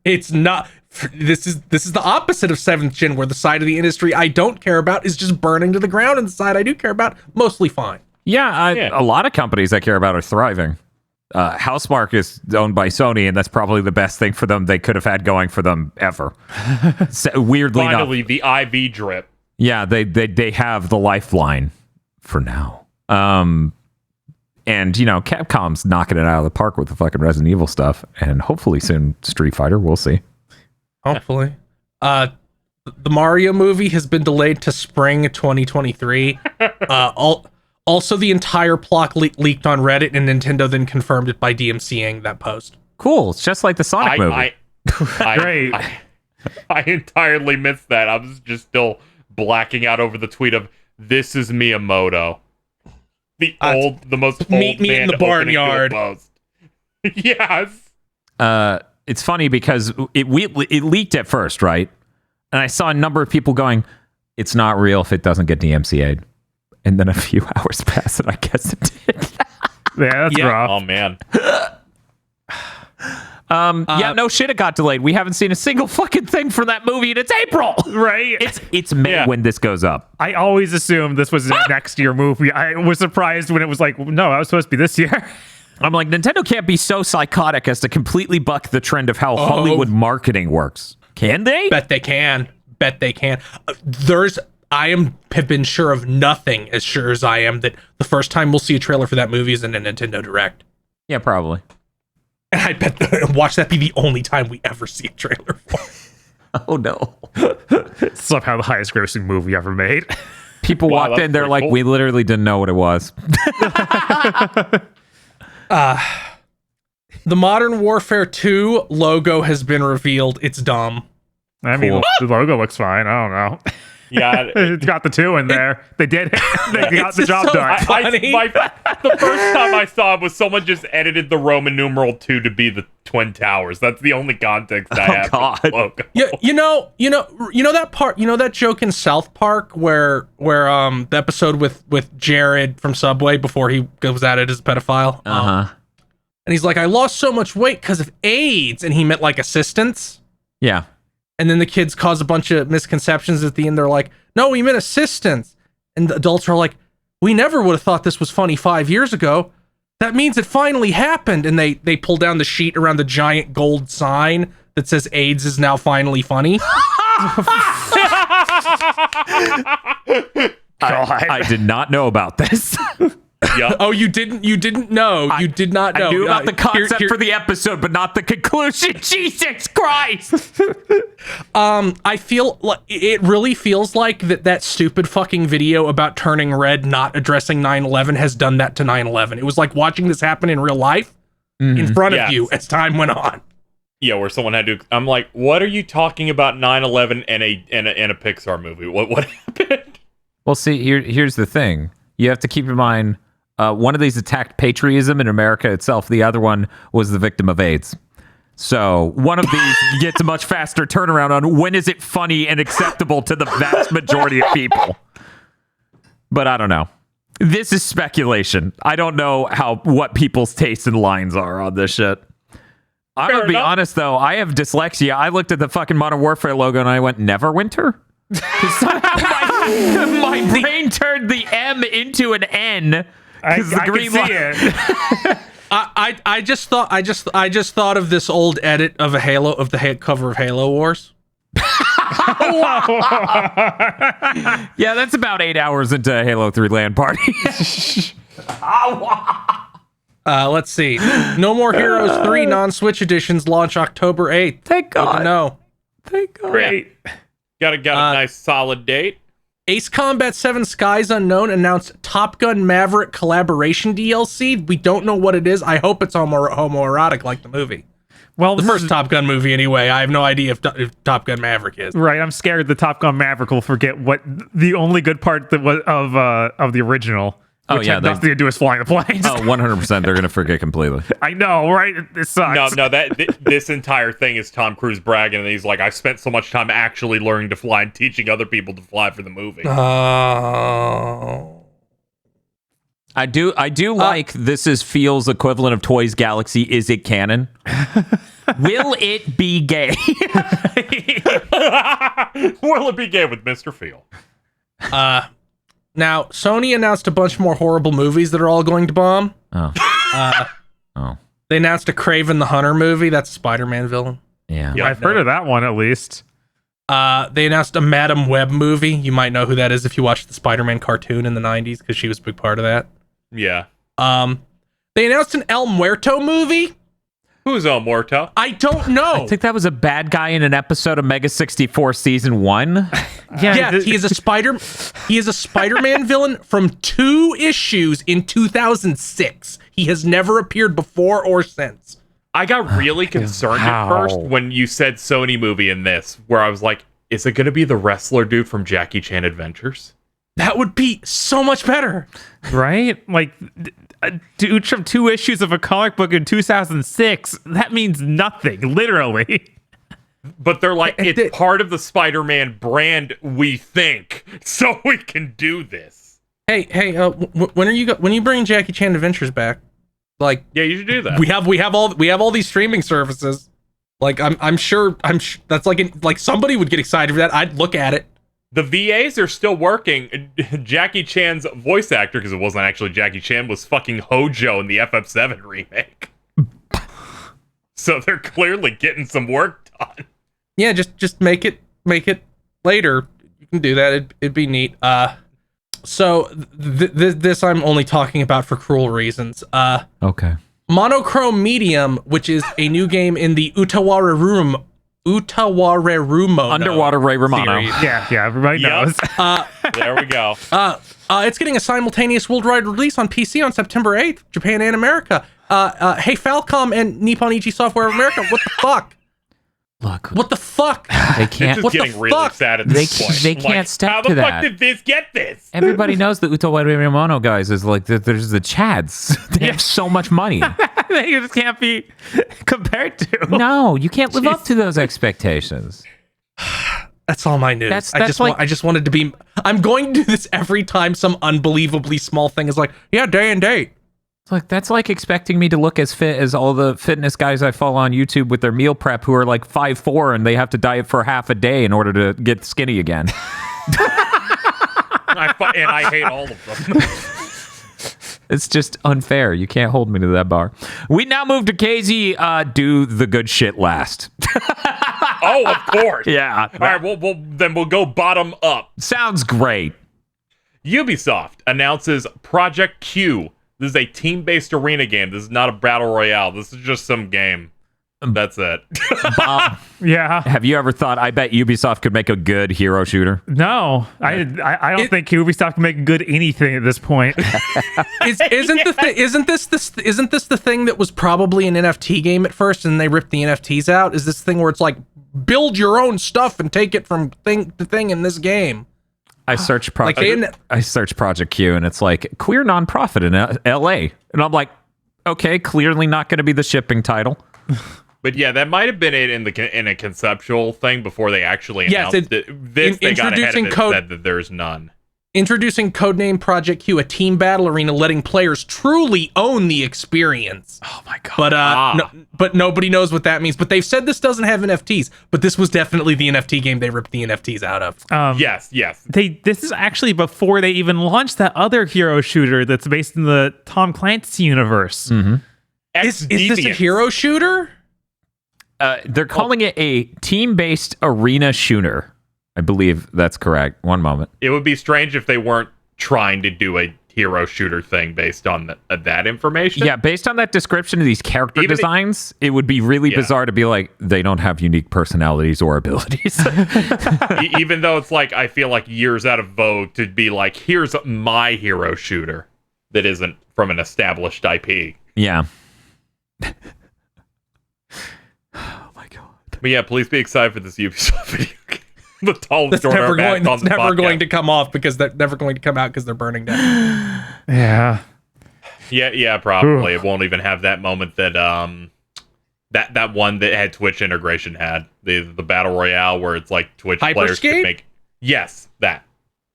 F: it's not. This is the opposite of 7th gen, where the side of the industry I don't care about is just burning to the ground, and the side I do care about mostly fine.
B: Yeah, a lot of companies I care about are thriving. Housemarque is owned by Sony, and that's probably the best thing for them they could have had going for them ever. So, weirdly
C: Finally,
B: enough,
C: the IV drip.
B: Yeah, they have the lifeline for now. And, you know, Capcom's knocking it out of the park with the fucking Resident Evil stuff. And hopefully soon Street Fighter. We'll see.
F: Hopefully. The Mario movie has been delayed to spring 2023. Also, the entire plot leaked on Reddit, and Nintendo then confirmed it by DMCing that post.
B: Cool. It's just like the Sonic movie.
D: Great.
C: I entirely missed that. I was just still blacking out over the tweet of, "This is Miyamoto." The most old
F: meet me in the barnyard.
C: Yes.
B: It's funny because it leaked at first, right? And I saw a number of people going, "It's not real if it doesn't get DMCA'd." And then a few hours passed, and I guess it did.
D: Yeah, that's rough.
C: Oh man.
B: No shit, it got delayed. We haven't seen a single fucking thing for that movie, and it's April,
D: right?
B: It's May when this goes up.
D: I always assumed this was a next year movie. I was surprised when it was like, no, I was supposed to be this year.
B: I'm like, Nintendo can't be so psychotic as to completely buck the trend of how Hollywood marketing works. Can they?
F: Bet they can. Have been sure of nothing as sure as I am that the first time we'll see a trailer for that movie is in a Nintendo Direct.
B: Yeah, probably.
F: And I bet watch that be the only time we ever see a trailer for.
B: Oh no.
D: Somehow the highest grossing movie ever made.
B: People walked in, they're like, cool. We literally didn't know what it was.
F: The Modern Warfare 2 logo has been revealed. It's dumb.
D: I mean, the logo looks fine. I don't know.
C: Yeah,
D: it's got the 2 in there. They did it. They got the job done.
C: The first time I saw it was someone just edited the Roman numeral 2 to be the Twin Towers. That's the only context I have.
B: God.
C: For the logo.
F: Yeah, you know that part. You know that joke in South Park where the episode with Jared from Subway before he goes at it as a pedophile. And he's like, I lost so much weight because of AIDS, and he meant like assistance.
B: Yeah.
F: And then the kids cause a bunch of misconceptions at the end. They're like, no, we meant assistance. And the adults are like, we never would have thought this was funny 5 years ago. That means it finally happened. And they pull down the sheet around the giant gold sign that says AIDS is now finally funny.
B: I did not know about this.
C: Yep.
F: Oh, you didn't know. You did not know.
B: I knew about the concept for the episode, but not the conclusion. Jesus Christ.
F: I feel like it really feels like that stupid fucking video about turning red, not addressing 9/11 has done that to 9/11. It was like watching this happen in real life in front of you as time went on.
C: Yeah, where someone had to. I'm like, what are you talking about? 9/11 and a Pixar movie? What happened?
B: Well, see, here's the thing. You have to keep in mind. One of these attacked patriotism in America itself. The other one was the victim of AIDS. So one of these gets a much faster turnaround on when is it funny and acceptable to the vast majority of people. But I don't know. This is speculation. I don't know what people's tastes and lines are on this shit. I'm going to be honest, though. I have dyslexia. I looked at the fucking Modern Warfare logo and I went, Neverwinter? my brain turned the M into an N.
D: I can see it.
F: I just thought of this old edit of the cover of Halo Wars.
B: Yeah, that's about 8 hours into a Halo 3 LAN party.
F: Let's see. No More Heroes 3 non-Switch editions launch October 8th.
B: Thank God.
F: No.
B: Thank God.
D: Great.
C: Got a nice solid date.
F: Ace Combat 7 Skies Unknown announced Top Gun Maverick collaboration DLC. We don't know what it is. I hope it's homoerotic like the movie.
D: Well,
F: The first Top Gun movie, anyway. I have no idea if Top Gun Maverick is.
D: right. I'm scared the Top Gun Maverick will forget what the only good part that was of the original. Which had nothing to do with flying the planes.
B: Oh, 100%. They're going to forget completely.
D: I know, right? It sucks.
C: No, this entire thing is Tom Cruise bragging, and he's like, "I spent so much time actually learning to fly and teaching other people to fly for the movie."
F: Oh.
B: I do like this is feels equivalent of Toys Galaxy. Is it canon? Will it be gay?
C: Will it be gay with Mr. Feel?
F: Now, Sony announced a bunch more horrible movies that are all going to bomb.
B: Oh.
F: They announced a Kraven the Hunter movie. That's a Spider-Man villain.
B: Yeah.
C: Yeah.
D: I've heard of that one at least.
F: They announced a Madam Web movie. You might know who that is if you watched the Spider-Man cartoon in the 90s, because she was a big part of that.
C: Yeah.
F: They announced an El Muerto movie.
C: Who's El Muerto?
F: I don't know.
B: I think that was a bad guy in an episode of Mega 64 Season 1.
F: Yeah, he is a Spider-Man villain from 2 issues in 2006. He has never appeared before or since.
C: I got really concerned at first when you said Sony movie in this, where I was like, is it going to be the wrestler dude from Jackie Chan Adventures?
F: That would be so much better.
D: Right? Like, dude from 2 issues of a comic book in 2006. That means nothing, literally.
C: But they're like, it's part of the Spider-Man brand, we think, so we can do this.
F: Hey, when are you bringing Jackie Chan Adventures back? Like,
C: yeah, you should do that.
F: We have all these streaming services. Like, I'm sure that's like somebody would get excited for that. I'd look at it.
C: The VAs are still working. Jackie Chan's voice actor, because it wasn't actually Jackie Chan, was fucking Hojo in the FF7 remake. So they're clearly getting some work done.
F: Yeah, just make it later. You can do that. It'd be neat. So this I'm only talking about for cruel reasons.
B: Okay.
F: Monochrome Medium, which is a new game in the Utawarerumo
B: Underwater Ray Romano.
F: series.
D: Yeah, everybody knows.
C: There we go.
F: It's getting a simultaneous worldwide release on PC on September 8th, Japan and America. Hey, Falcom and Nippon Ichi Software of America, what the fuck?
B: Look,
F: What the fuck?
B: they
C: It's
B: can't.
C: just
F: What the
C: getting really
F: fuck?
C: sad at this point.
B: They can't step
C: how
B: to
C: the
B: that.
C: fuck did Viz get this?
B: Everybody knows the Utawari Ramono guys is like there's the Chads. They have so much money.
D: They just can't be compared to.
B: No, you can't live up to those expectations.
F: That's all my news.
B: That's
F: I just wanted to be. I'm going to do this every time some unbelievably small thing is like, yeah, day and date.
B: It's like that's like expecting me to look as fit as all the fitness guys I follow on YouTube with their meal prep who are like 5'4" and they have to diet for half a day in order to get skinny again.
C: And I hate all of them.
B: It's just unfair. You can't hold me to that bar. We now move to KZ. Do the good shit last.
C: Oh, of course.
B: Yeah.
C: All right, we'll go bottom up.
B: Sounds great.
C: Ubisoft announces Project Q. This is a team-based arena game. This is not a battle royale. This is just some game. That's it.
B: Bob,
D: Yeah.
B: have you ever thought, I bet Ubisoft could make a good hero shooter?
D: No, I don't think Ubisoft can make good anything at this point.
F: Isn't this the thing that was probably an NFT game at first and they ripped the NFTs out? Is this thing where it's like build your own stuff and take it from thing to thing in this game?
B: I search
F: Like,
B: I search Project Q, and it's like queer nonprofit in L.A. And I'm like, okay, clearly not going to be the shipping title.
C: But yeah, that might have been it in a conceptual thing before they actually announced it. This they got ahead of it, said that there's none.
F: Introducing codename Project Q, a team battle arena letting players truly own the experience.
B: Oh my god!
F: But but nobody knows what that means. But they've said this doesn't have NFTs. But this was definitely the NFT game they ripped the NFTs out of.
C: Yes.
D: This is actually before they even launched that other hero shooter that's based in the Tom Clancy universe.
B: Mm-hmm.
F: Is this a hero shooter?
B: They're calling it a team-based arena shooter. I believe that's correct. One moment.
C: It would be strange if they weren't trying to do a hero shooter thing based on that information.
B: Yeah, based on that description of these character designs, it would be really bizarre to be like, they don't have unique personalities or abilities.
C: Even though it's like, I feel like years out of vogue to be like, here's my hero shooter that isn't from an established IP.
B: Yeah. Oh my god.
C: But yeah, please be excited for this Ubisoft video game.
F: That's never going to come off because they're never going to come out because they're burning down.
D: Yeah.
C: Yeah, probably. It won't even have that moment that that one that had Twitch integration had. The battle royale where it's like Twitch players could make. Yes, that.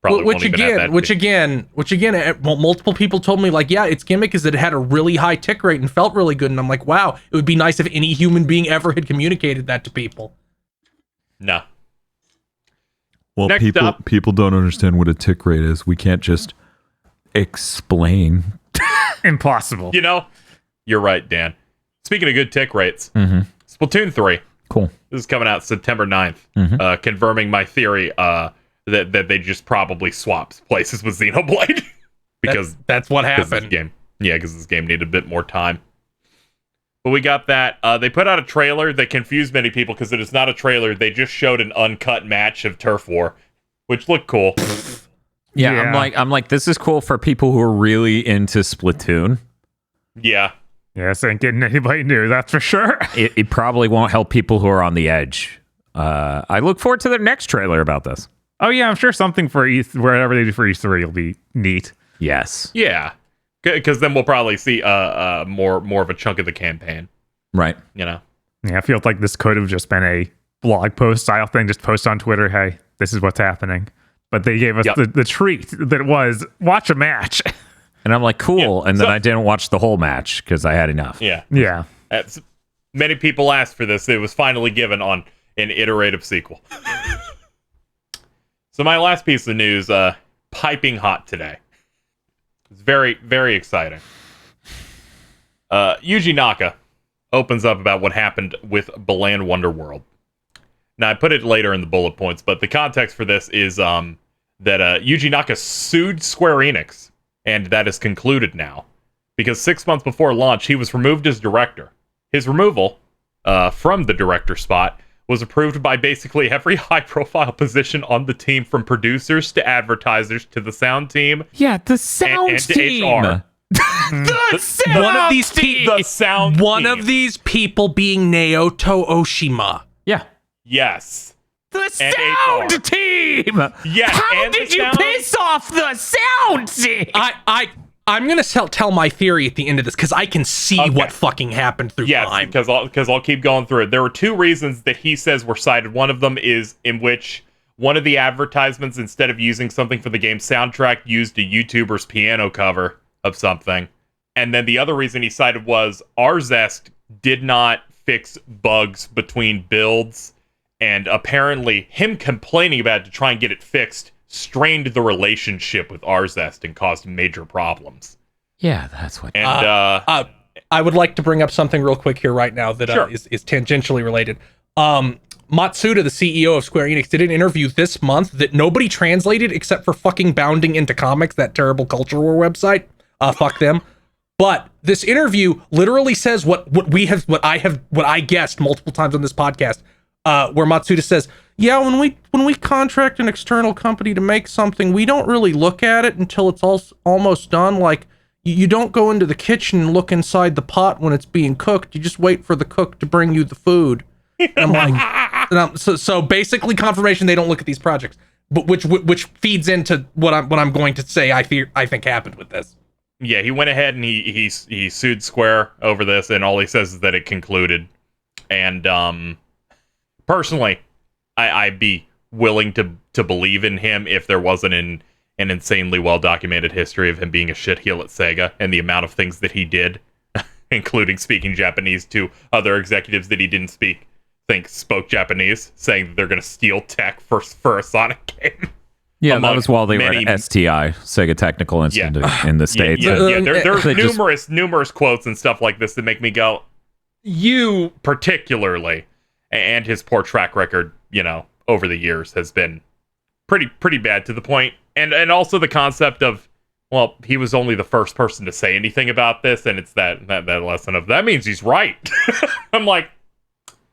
C: Probably
F: which again, multiple people told me like, yeah, its gimmick is that it had a really high tick rate and felt really good, and I'm like, wow, it would be nice if any human being ever had communicated that to people.
C: No.
G: Well, people don't understand what a tick rate is. We can't just explain.
D: Impossible.
C: You know, you're right, Dan. Speaking of good tick rates, Splatoon 3.
B: Cool.
C: This is coming out September 9th, confirming my theory that they just probably swapped places with Xenoblade. because
F: that's what happened.
C: Because this game needed a bit more time. But we got that. They put out a trailer that confused many people because it is not a trailer. They just showed an uncut match of Turf War, which looked cool.
B: Yeah, I'm like, this is cool for people who are really into Splatoon.
C: Yeah.
D: Yes, ain't getting anybody new, that's for sure.
B: It probably won't help people who are on the edge. I look forward to their next trailer about this.
D: Oh yeah, I'm sure something for whatever they do for E3 will be neat.
B: Yes.
C: Yeah. Because then we'll probably see more of a chunk of the campaign.
B: Right.
C: You know?
D: Yeah, I feel like this could have just been a blog post style thing. Just post on Twitter, hey, this is what's happening. But they gave us the treat that was watch a match.
B: And I'm like, cool. Yeah. And then I didn't watch the whole match because I had enough.
C: Yeah.
D: Yeah.
C: Many people asked for this. It was finally given on an iterative sequel. So my last piece of news, piping hot today. It's very, very exciting. Yuji Naka opens up about what happened with Balan Wonderworld. Now, I put it later in the bullet points, but the context for this is that Yuji Naka sued Square Enix, and that is concluded now. Because 6 months before launch, he was removed as director. His removal from the director spot was approved by basically every high-profile position on the team, from producers to advertisers to the sound team.
B: Yeah, the sound
C: and
B: team.
C: To HR.
F: One of these people being Naoto Oshima.
B: Yeah.
C: Yes.
B: The sound team.
C: Yes.
B: How did you piss off the sound team?
F: I'm gonna tell my theory at the end of this because I can see what fucking happened through time.
C: Yes, because I'll keep going through it. There were two reasons that he says were cited. One of them is in which one of the advertisements, instead of using something for the game's soundtrack, used a YouTuber's piano cover of something. And then the other reason he cited was Arzest did not fix bugs between builds, and apparently him complaining about it to try and get it fixed strained the relationship with Arzest and caused major problems.
B: Yeah, that's what.
C: And
F: I would like to bring up something real quick here right now that is tangentially related. Matsuda, the CEO of Square Enix, did an interview this month that nobody translated except for fucking Bounding Into Comics, that terrible culture war website. Fuck them. But this interview literally says what I guessed multiple times on this podcast, where Matsuda says, yeah, when we contract an external company to make something, we don't really look at it until it's almost done. Like, you don't go into the kitchen and look inside the pot when it's being cooked. You just wait for the cook to bring you the food. And I'm like, so basically confirmation they don't look at these projects. but which feeds into what I'm going to say. I think happened with this.
C: Yeah, he went ahead and he sued Square over this, and all he says is that it concluded. And personally, I'd be willing to believe in him if there wasn't an insanely well documented history of him being a shitheel at Sega and the amount of things that he did, including speaking Japanese to other executives that he didn't spoke Japanese, saying that they're going to steal tech for a Sonic game.
B: Yeah, that was while they were at STI, Sega Technical Institute in the States.
C: There's numerous quotes and stuff like this that make me go, you particularly, and his poor track record, over the years has been pretty bad to the point. And also the concept of, well, he was only the first person to say anything about this, and it's that lesson of, that means he's right. I'm like,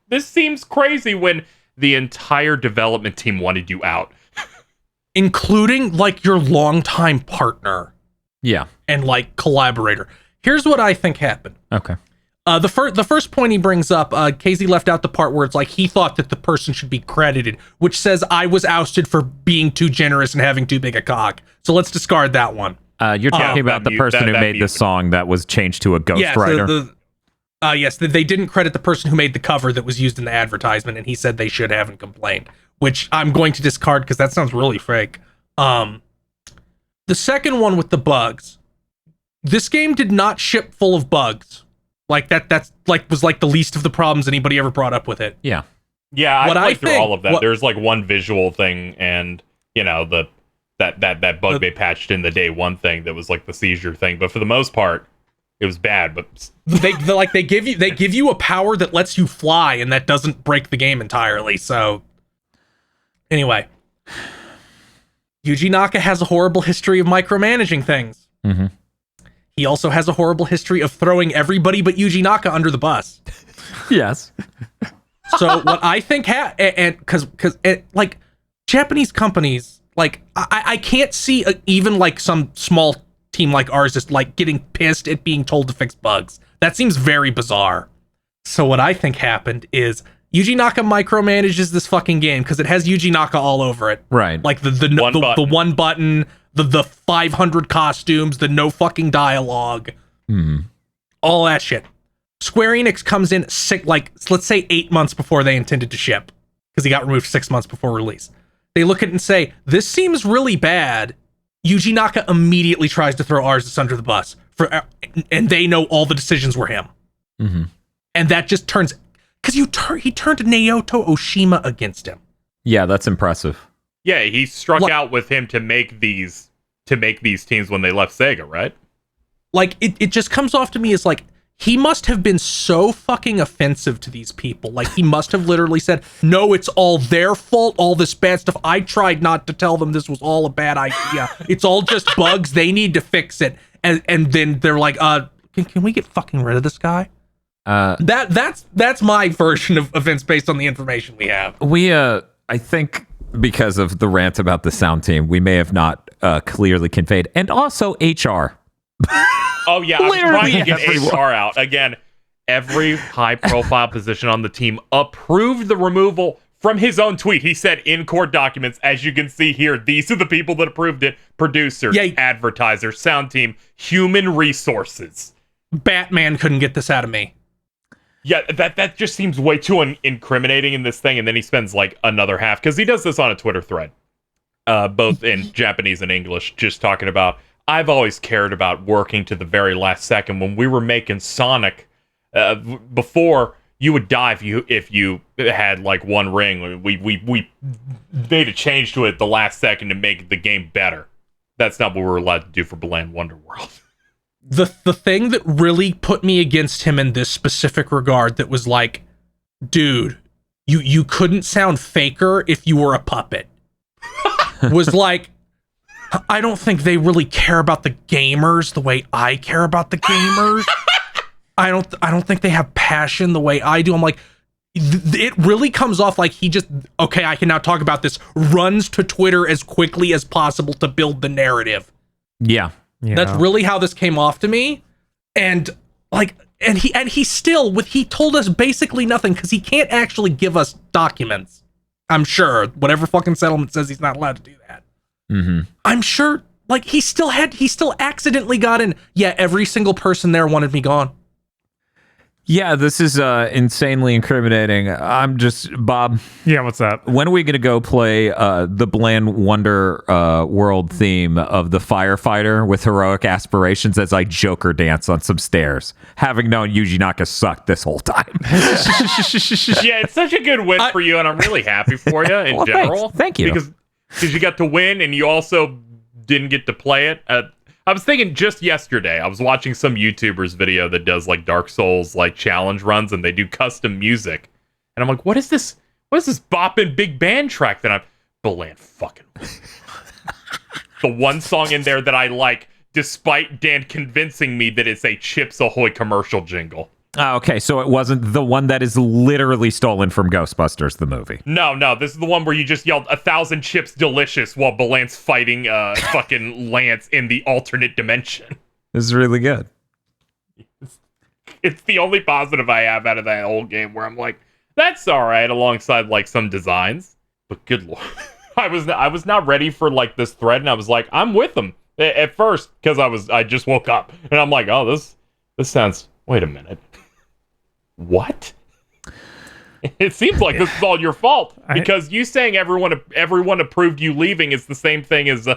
C: this seems crazy when the entire development team wanted you out.
F: Including, like, your longtime partner.
B: Yeah.
F: And, like, collaborator. Here's what I think happened.
B: Okay.
F: The first point he brings up, Casey left out the part where it's like he thought that the person should be credited, which says I was ousted for being too generous and having too big a cock. So let's discard that one.
B: You're talking about the person who made the song that was changed to a ghostwriter.
F: Yes, they didn't credit the person who made the cover that was used in the advertisement, and he said they should have and complained, which I'm going to discard because that sounds really fake. The second one with the bugs. This game did not ship full of bugs. Like that's was like the least of the problems anybody ever brought up with it.
B: Yeah.
C: Yeah, I played through all of that. There's like one visual thing and that bug they patched in the day one thing that was like the seizure thing, but for the most part it was bad. But
F: they give you a power that lets you fly, and that doesn't break the game entirely. So anyway, Yuji Naka has a horrible history of micromanaging things.
B: Mm-hmm.
F: He also has a horrible history of throwing everybody but Yuji Naka under the bus.
B: Yes.
F: So what I think, because like Japanese companies, like I can't see even like some small team like ours just like getting pissed at being told to fix bugs. That seems very bizarre. So what I think happened is Yuji Naka micromanages this fucking game because it has Yuji Naka all over it.
B: Right.
F: Like the one button, the 500 costumes, the no fucking dialogue, all that shit. Square Enix comes in let's say 8 months before they intended to ship, because he got removed 6 months before release. They look at it and say, this seems really bad. Yuji Naka immediately tries to throw Arzus under the bus, and they know all the decisions were him.
B: Mm-hmm.
F: And that just turns, because he turned Naoto Oshima against him.
B: Yeah, that's impressive.
C: Yeah, he struck out with him to make these teams when they left Sega, right?
F: Like, it just comes off to me as like, he must have been so fucking offensive to these people. Like, he must have literally said, no, it's all their fault, all this bad stuff. I tried not to tell them this was all a bad idea. It's all just bugs. They need to fix it. And then they're like, can we get fucking rid of this guy? That's my version of events based on the information we have.
B: I think because of the rant about the sound team, we may have not clearly conveyed. And also HR.
C: Oh, yeah, I was trying to get HR out. Again, every high-profile position on the team approved the removal from his own tweet. He said in court documents, as you can see here, these are the people that approved it. Producers, advertisers, sound team, human resources.
F: Batman couldn't get this out of me.
C: Yeah, that just seems way too incriminating in this thing, and then he spends like another half, because he does this on a Twitter thread, both in Japanese and English, just talking about, I've always cared about working to the very last second. When we were making Sonic, before you would die if you had like one ring. We made a change to it at the last second to make the game better. That's not what we were allowed to do for Bland Wonderworld.
F: The thing that really put me against him in this specific regard, that was like, dude, you couldn't sound faker if you were a puppet, was like, I don't think they really care about the gamers the way I care about the gamers. I don't think they have passion the way I do. I'm like, it really comes off like he just, okay, I can now talk about this, runs to Twitter as quickly as possible to build the narrative.
B: Yeah.
F: That's really how this came off to me. And like, and he still, he told us basically nothing, because he can't actually give us documents. I'm sure whatever fucking settlement says he's not allowed to do that. I'm sure, like, he still accidentally got in. Yeah, every single person there wanted me gone.
B: Yeah, this is insanely incriminating. I'm just, Bob.
D: Yeah, what's up?
B: When are we going to go play the Bland Wonder World theme of the firefighter with heroic aspirations as I Joker dance on some stairs, having known Yuji Naka sucked this whole time?
C: Yeah, it's such a good win for you, and I'm really happy for you in general.
B: Thank you.
C: Because you got to win, and you also didn't get to play it. I was thinking just yesterday, I was watching some YouTuber's video that does like Dark Souls like challenge runs, and they do custom music. And I'm like, what is this bopping big band track that I'm Bland fucking the one song in there that I like, despite Dan convincing me that it's a Chips Ahoy commercial jingle.
B: Okay, so it wasn't the one that is literally stolen from Ghostbusters, the movie.
C: No, this is the one where you just yelled 1,000 chips delicious while Belan's fighting fucking Lance in the alternate dimension.
B: This is really good.
C: It's the only positive I have out of that whole game, where I'm like, that's all right, alongside like some designs. But good lord, I was not ready for like this thread, and I was like, I'm with them at first because I just woke up, and I'm like, oh, this sounds. Wait a minute. What? It seems like this is all your fault, because you saying everyone approved you leaving is the same thing as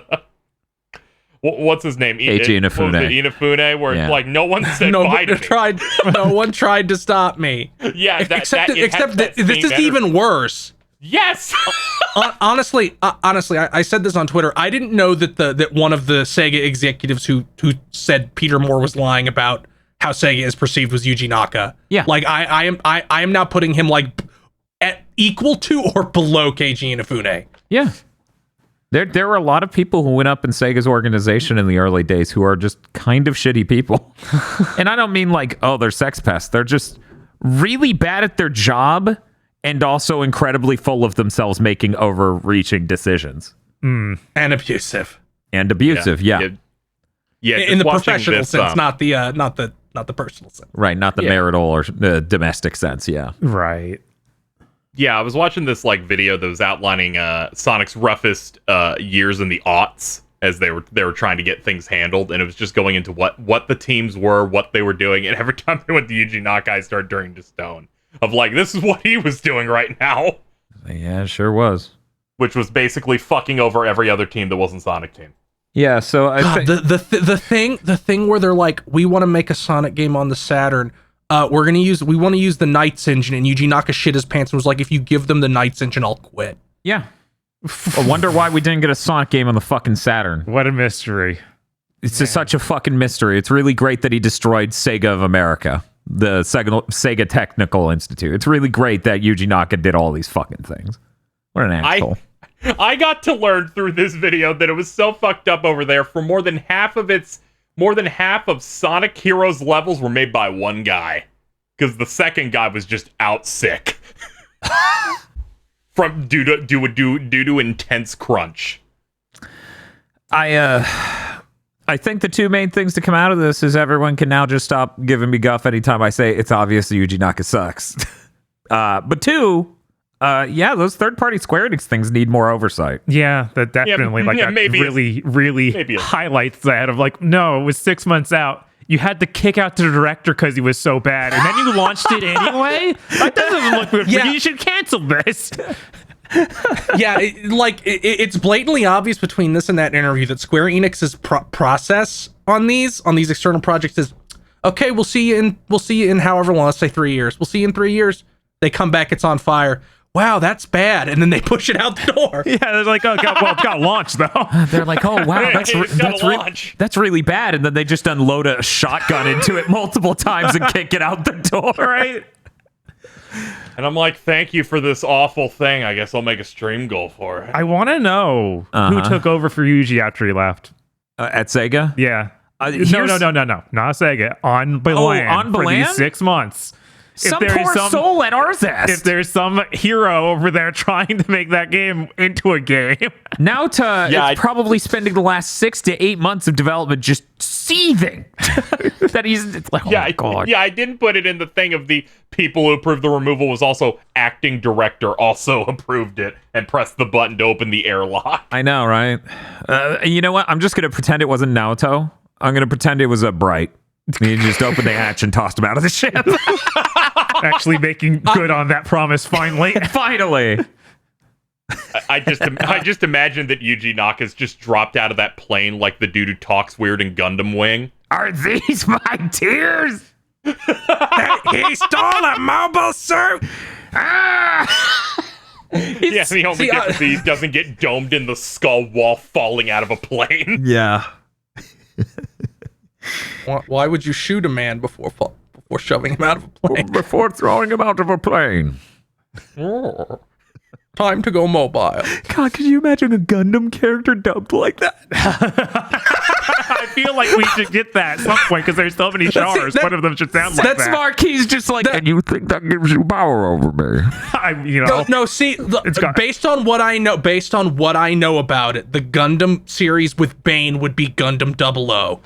C: what's his name?
B: Eiji
C: Inafune, where it's like no one said bye to me.
F: No one tried to stop me.
C: Yeah,
F: except that this is even worse.
C: Yes.
F: Honestly, I said this on Twitter. I didn't know that one of the Sega executives who said Peter Moore was lying about how Sega is perceived was Yuji Naka.
B: Yeah.
F: Like I am now putting him like at equal to or below Keiji Inafune.
B: Yeah. There were a lot of people who went up in Sega's organization in the early days who are just kind of shitty people. And I don't mean like, oh, they're sex pests. They're just really bad at their job and also incredibly full of themselves making overreaching decisions.
F: And abusive.
B: Yeah.
C: Yeah,
F: in the professional sense, not the personal sense.
B: Right, not the marital or domestic sense, yeah.
D: Right.
C: Yeah, I was watching this like video that was outlining Sonic's roughest years in the aughts as they were trying to get things handled, and it was just going into what the teams were, what they were doing, and every time they went to Yuji Naka, I started turning to stone of like, this is what he was doing right now.
B: Yeah, it sure was.
C: Which was basically fucking over every other team that wasn't Sonic team.
B: Yeah, so I think
F: the thing where they're like, we want to make a Sonic game on the Saturn. We want to use the Knights engine, and Yuji Naka shit his pants and was like, if you give them the Knights engine, I'll quit.
B: Yeah. I wonder why we didn't get a Sonic game on the fucking Saturn.
D: What a mystery.
B: It's just such a fucking mystery. It's really great that he destroyed Sega of America, the Sega Technical Institute. It's really great that Yuji Naka did all these fucking things. What an asshole.
C: I got to learn through this video that it was so fucked up over there. For more than half of Sonic Heroes levels were made by one guy, because the second guy was just out sick from due to intense crunch.
B: I think the two main things to come out of this is everyone can now just stop giving me guff anytime I say it's obvious Yuji Naka sucks. But two. Those third-party Square Enix things need more oversight.
D: Yeah, that definitely really highlights that of like, no, it was 6 months out. You had to kick out the director because he was so bad, and then you launched it anyway? That doesn't look good for you. You should cancel this.
F: It's blatantly obvious between this and that interview that Square Enix's process on these external projects is, okay, we'll see you in however long, let's say 3 years. We'll see you in 3 years. They come back, it's on fire. Wow, that's bad. And then they push it out the door.
D: Yeah, they're like, oh, it got launched, though.
B: They're like, oh, wow, that's really bad. And then they just unload a shotgun into it multiple times and kick it out the door.
D: Right?
C: And I'm like, thank you for this awful thing. I guess I'll make a stream goal for it.
D: I want to know who took over for Yuji after he left.
B: At Sega?
D: Yeah. No. Not Sega. On Belan.
B: On Belan?
D: For these 6 months.
B: Some poor soul at Arzest.
D: If there's some hero over there trying to make that game into a game.
B: Nauta is probably spending the last 6 to 8 months of development just seething. That he's like, oh my God.
C: Yeah, I didn't put it in the thing of the people who approved the removal was also acting director also approved it and pressed the button to open the airlock.
B: I know, right? You know what? I'm just going to pretend it wasn't Naoto. I'm going to pretend it was a Bright. He just opened the hatch and tossed him out of the ship.
D: Actually making good on that promise finally.
B: Finally.
C: I just imagine that Yuji Naka's just dropped out of that plane like the dude who talks weird in Gundam Wing.
B: Are these my tears?
F: He stole a mobile suit.
C: Yeah, the only difference is he doesn't get domed in the skull while falling out of a plane.
G: Yeah.
F: Why would you shoot a man before shoving him out of a plane?
B: Before throwing him out of a plane.
F: Time to go mobile.
G: God, could you imagine a Gundam character dubbed like that?
D: I feel like we should get that at some point because there's so many genres. One of them should sound like that.
B: That's Marquis just like, and you think that gives you power over me?
F: No, see, based on what I know about it, the Gundam series with Bane would be Gundam 00.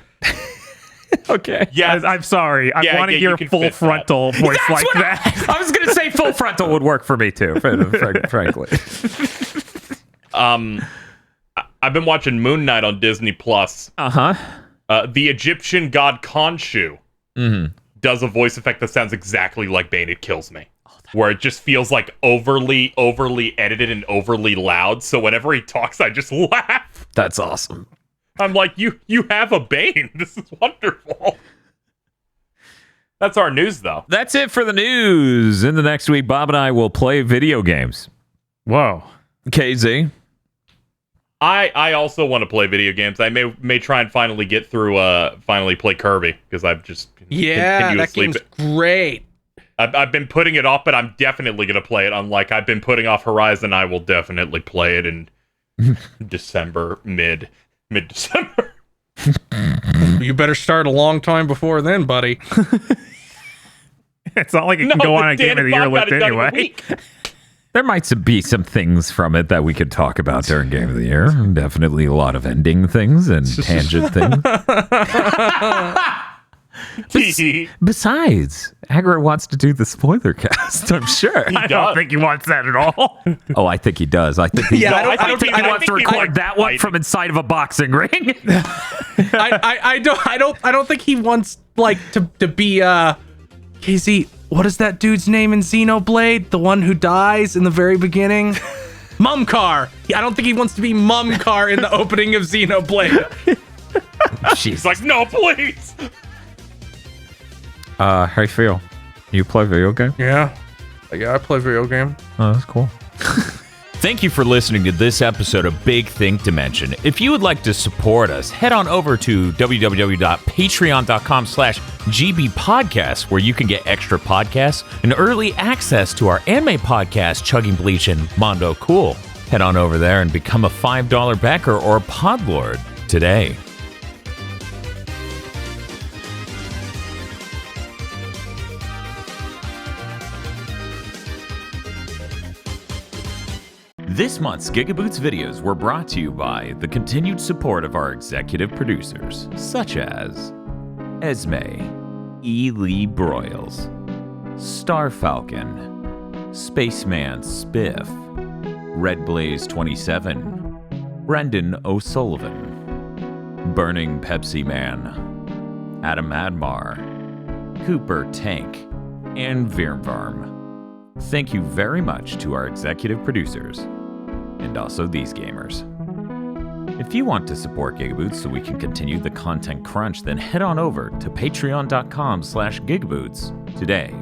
B: Okay.
D: Yeah, I'm sorry. I want to hear full frontal voice like that.
B: I was going to say full frontal would work for me too, frankly.
C: I've been watching Moon Knight on Disney Plus. The Egyptian god Khonshu does a voice effect that sounds exactly like Bane. It kills me. Where it just feels like overly edited and overly loud. So whenever he talks, I just laugh.
B: That's awesome.
C: I'm like, you have a Bane. This is wonderful. That's our news, though.
B: That's it for the news. In the next week, Bob and I will play video games.
D: Whoa.
B: KZ?
C: I also want to play video games. I may try and finally get through, finally play Kirby, because I've just
F: that game's great.
C: I've been putting it off, but I'm definitely going to play it. Unlike I've been putting off Horizon, I will definitely play it in December, mid-December.
F: You better start a long time before then, buddy.
D: It's not like it can go on a Game of the Year list anyway.
B: There might be some things from it that we could talk about during Game of the Year. Definitely a lot of ending things and tangent things. Besides, Agra wants to do the spoiler cast, I'm sure.
D: I don't think he wants that at all.
B: Oh, I think he does. I think he wants to record that one from inside of a boxing ring.
F: I don't think he wants to be Casey, what is that dude's name in Xenoblade? The one who dies in the very beginning? Mumkar. I don't think he wants to be Mumkar in the opening of Xenoblade.
C: She's like, no, please.
B: How you feel? You play video game?
F: Yeah, I play video game.
B: Oh, that's cool.
H: Thank you for listening to this episode of Big Think Dimension. If you would like to support us, head on over to www.patreon.com/gbpodcast, where you can get extra podcasts and early access to our anime podcast, Chugging Bleach and Mondo Cool. Head on over there and become a $5 backer or a podlord today. This month's GigaBoots videos were brought to you by the continued support of our executive producers, such as Esme, E. Lee Broyles, Star Falcon, Spaceman Spiff, Red Blaze 27, Brendan O'Sullivan, Burning Pepsi Man, Adam Admar, Cooper Tank, and Virmvarm. Thank you very much to our executive producers, and also these gamers. If you want to support GigaBoots so we can continue the content crunch, then head on over to patreon.com/GigaBoots today.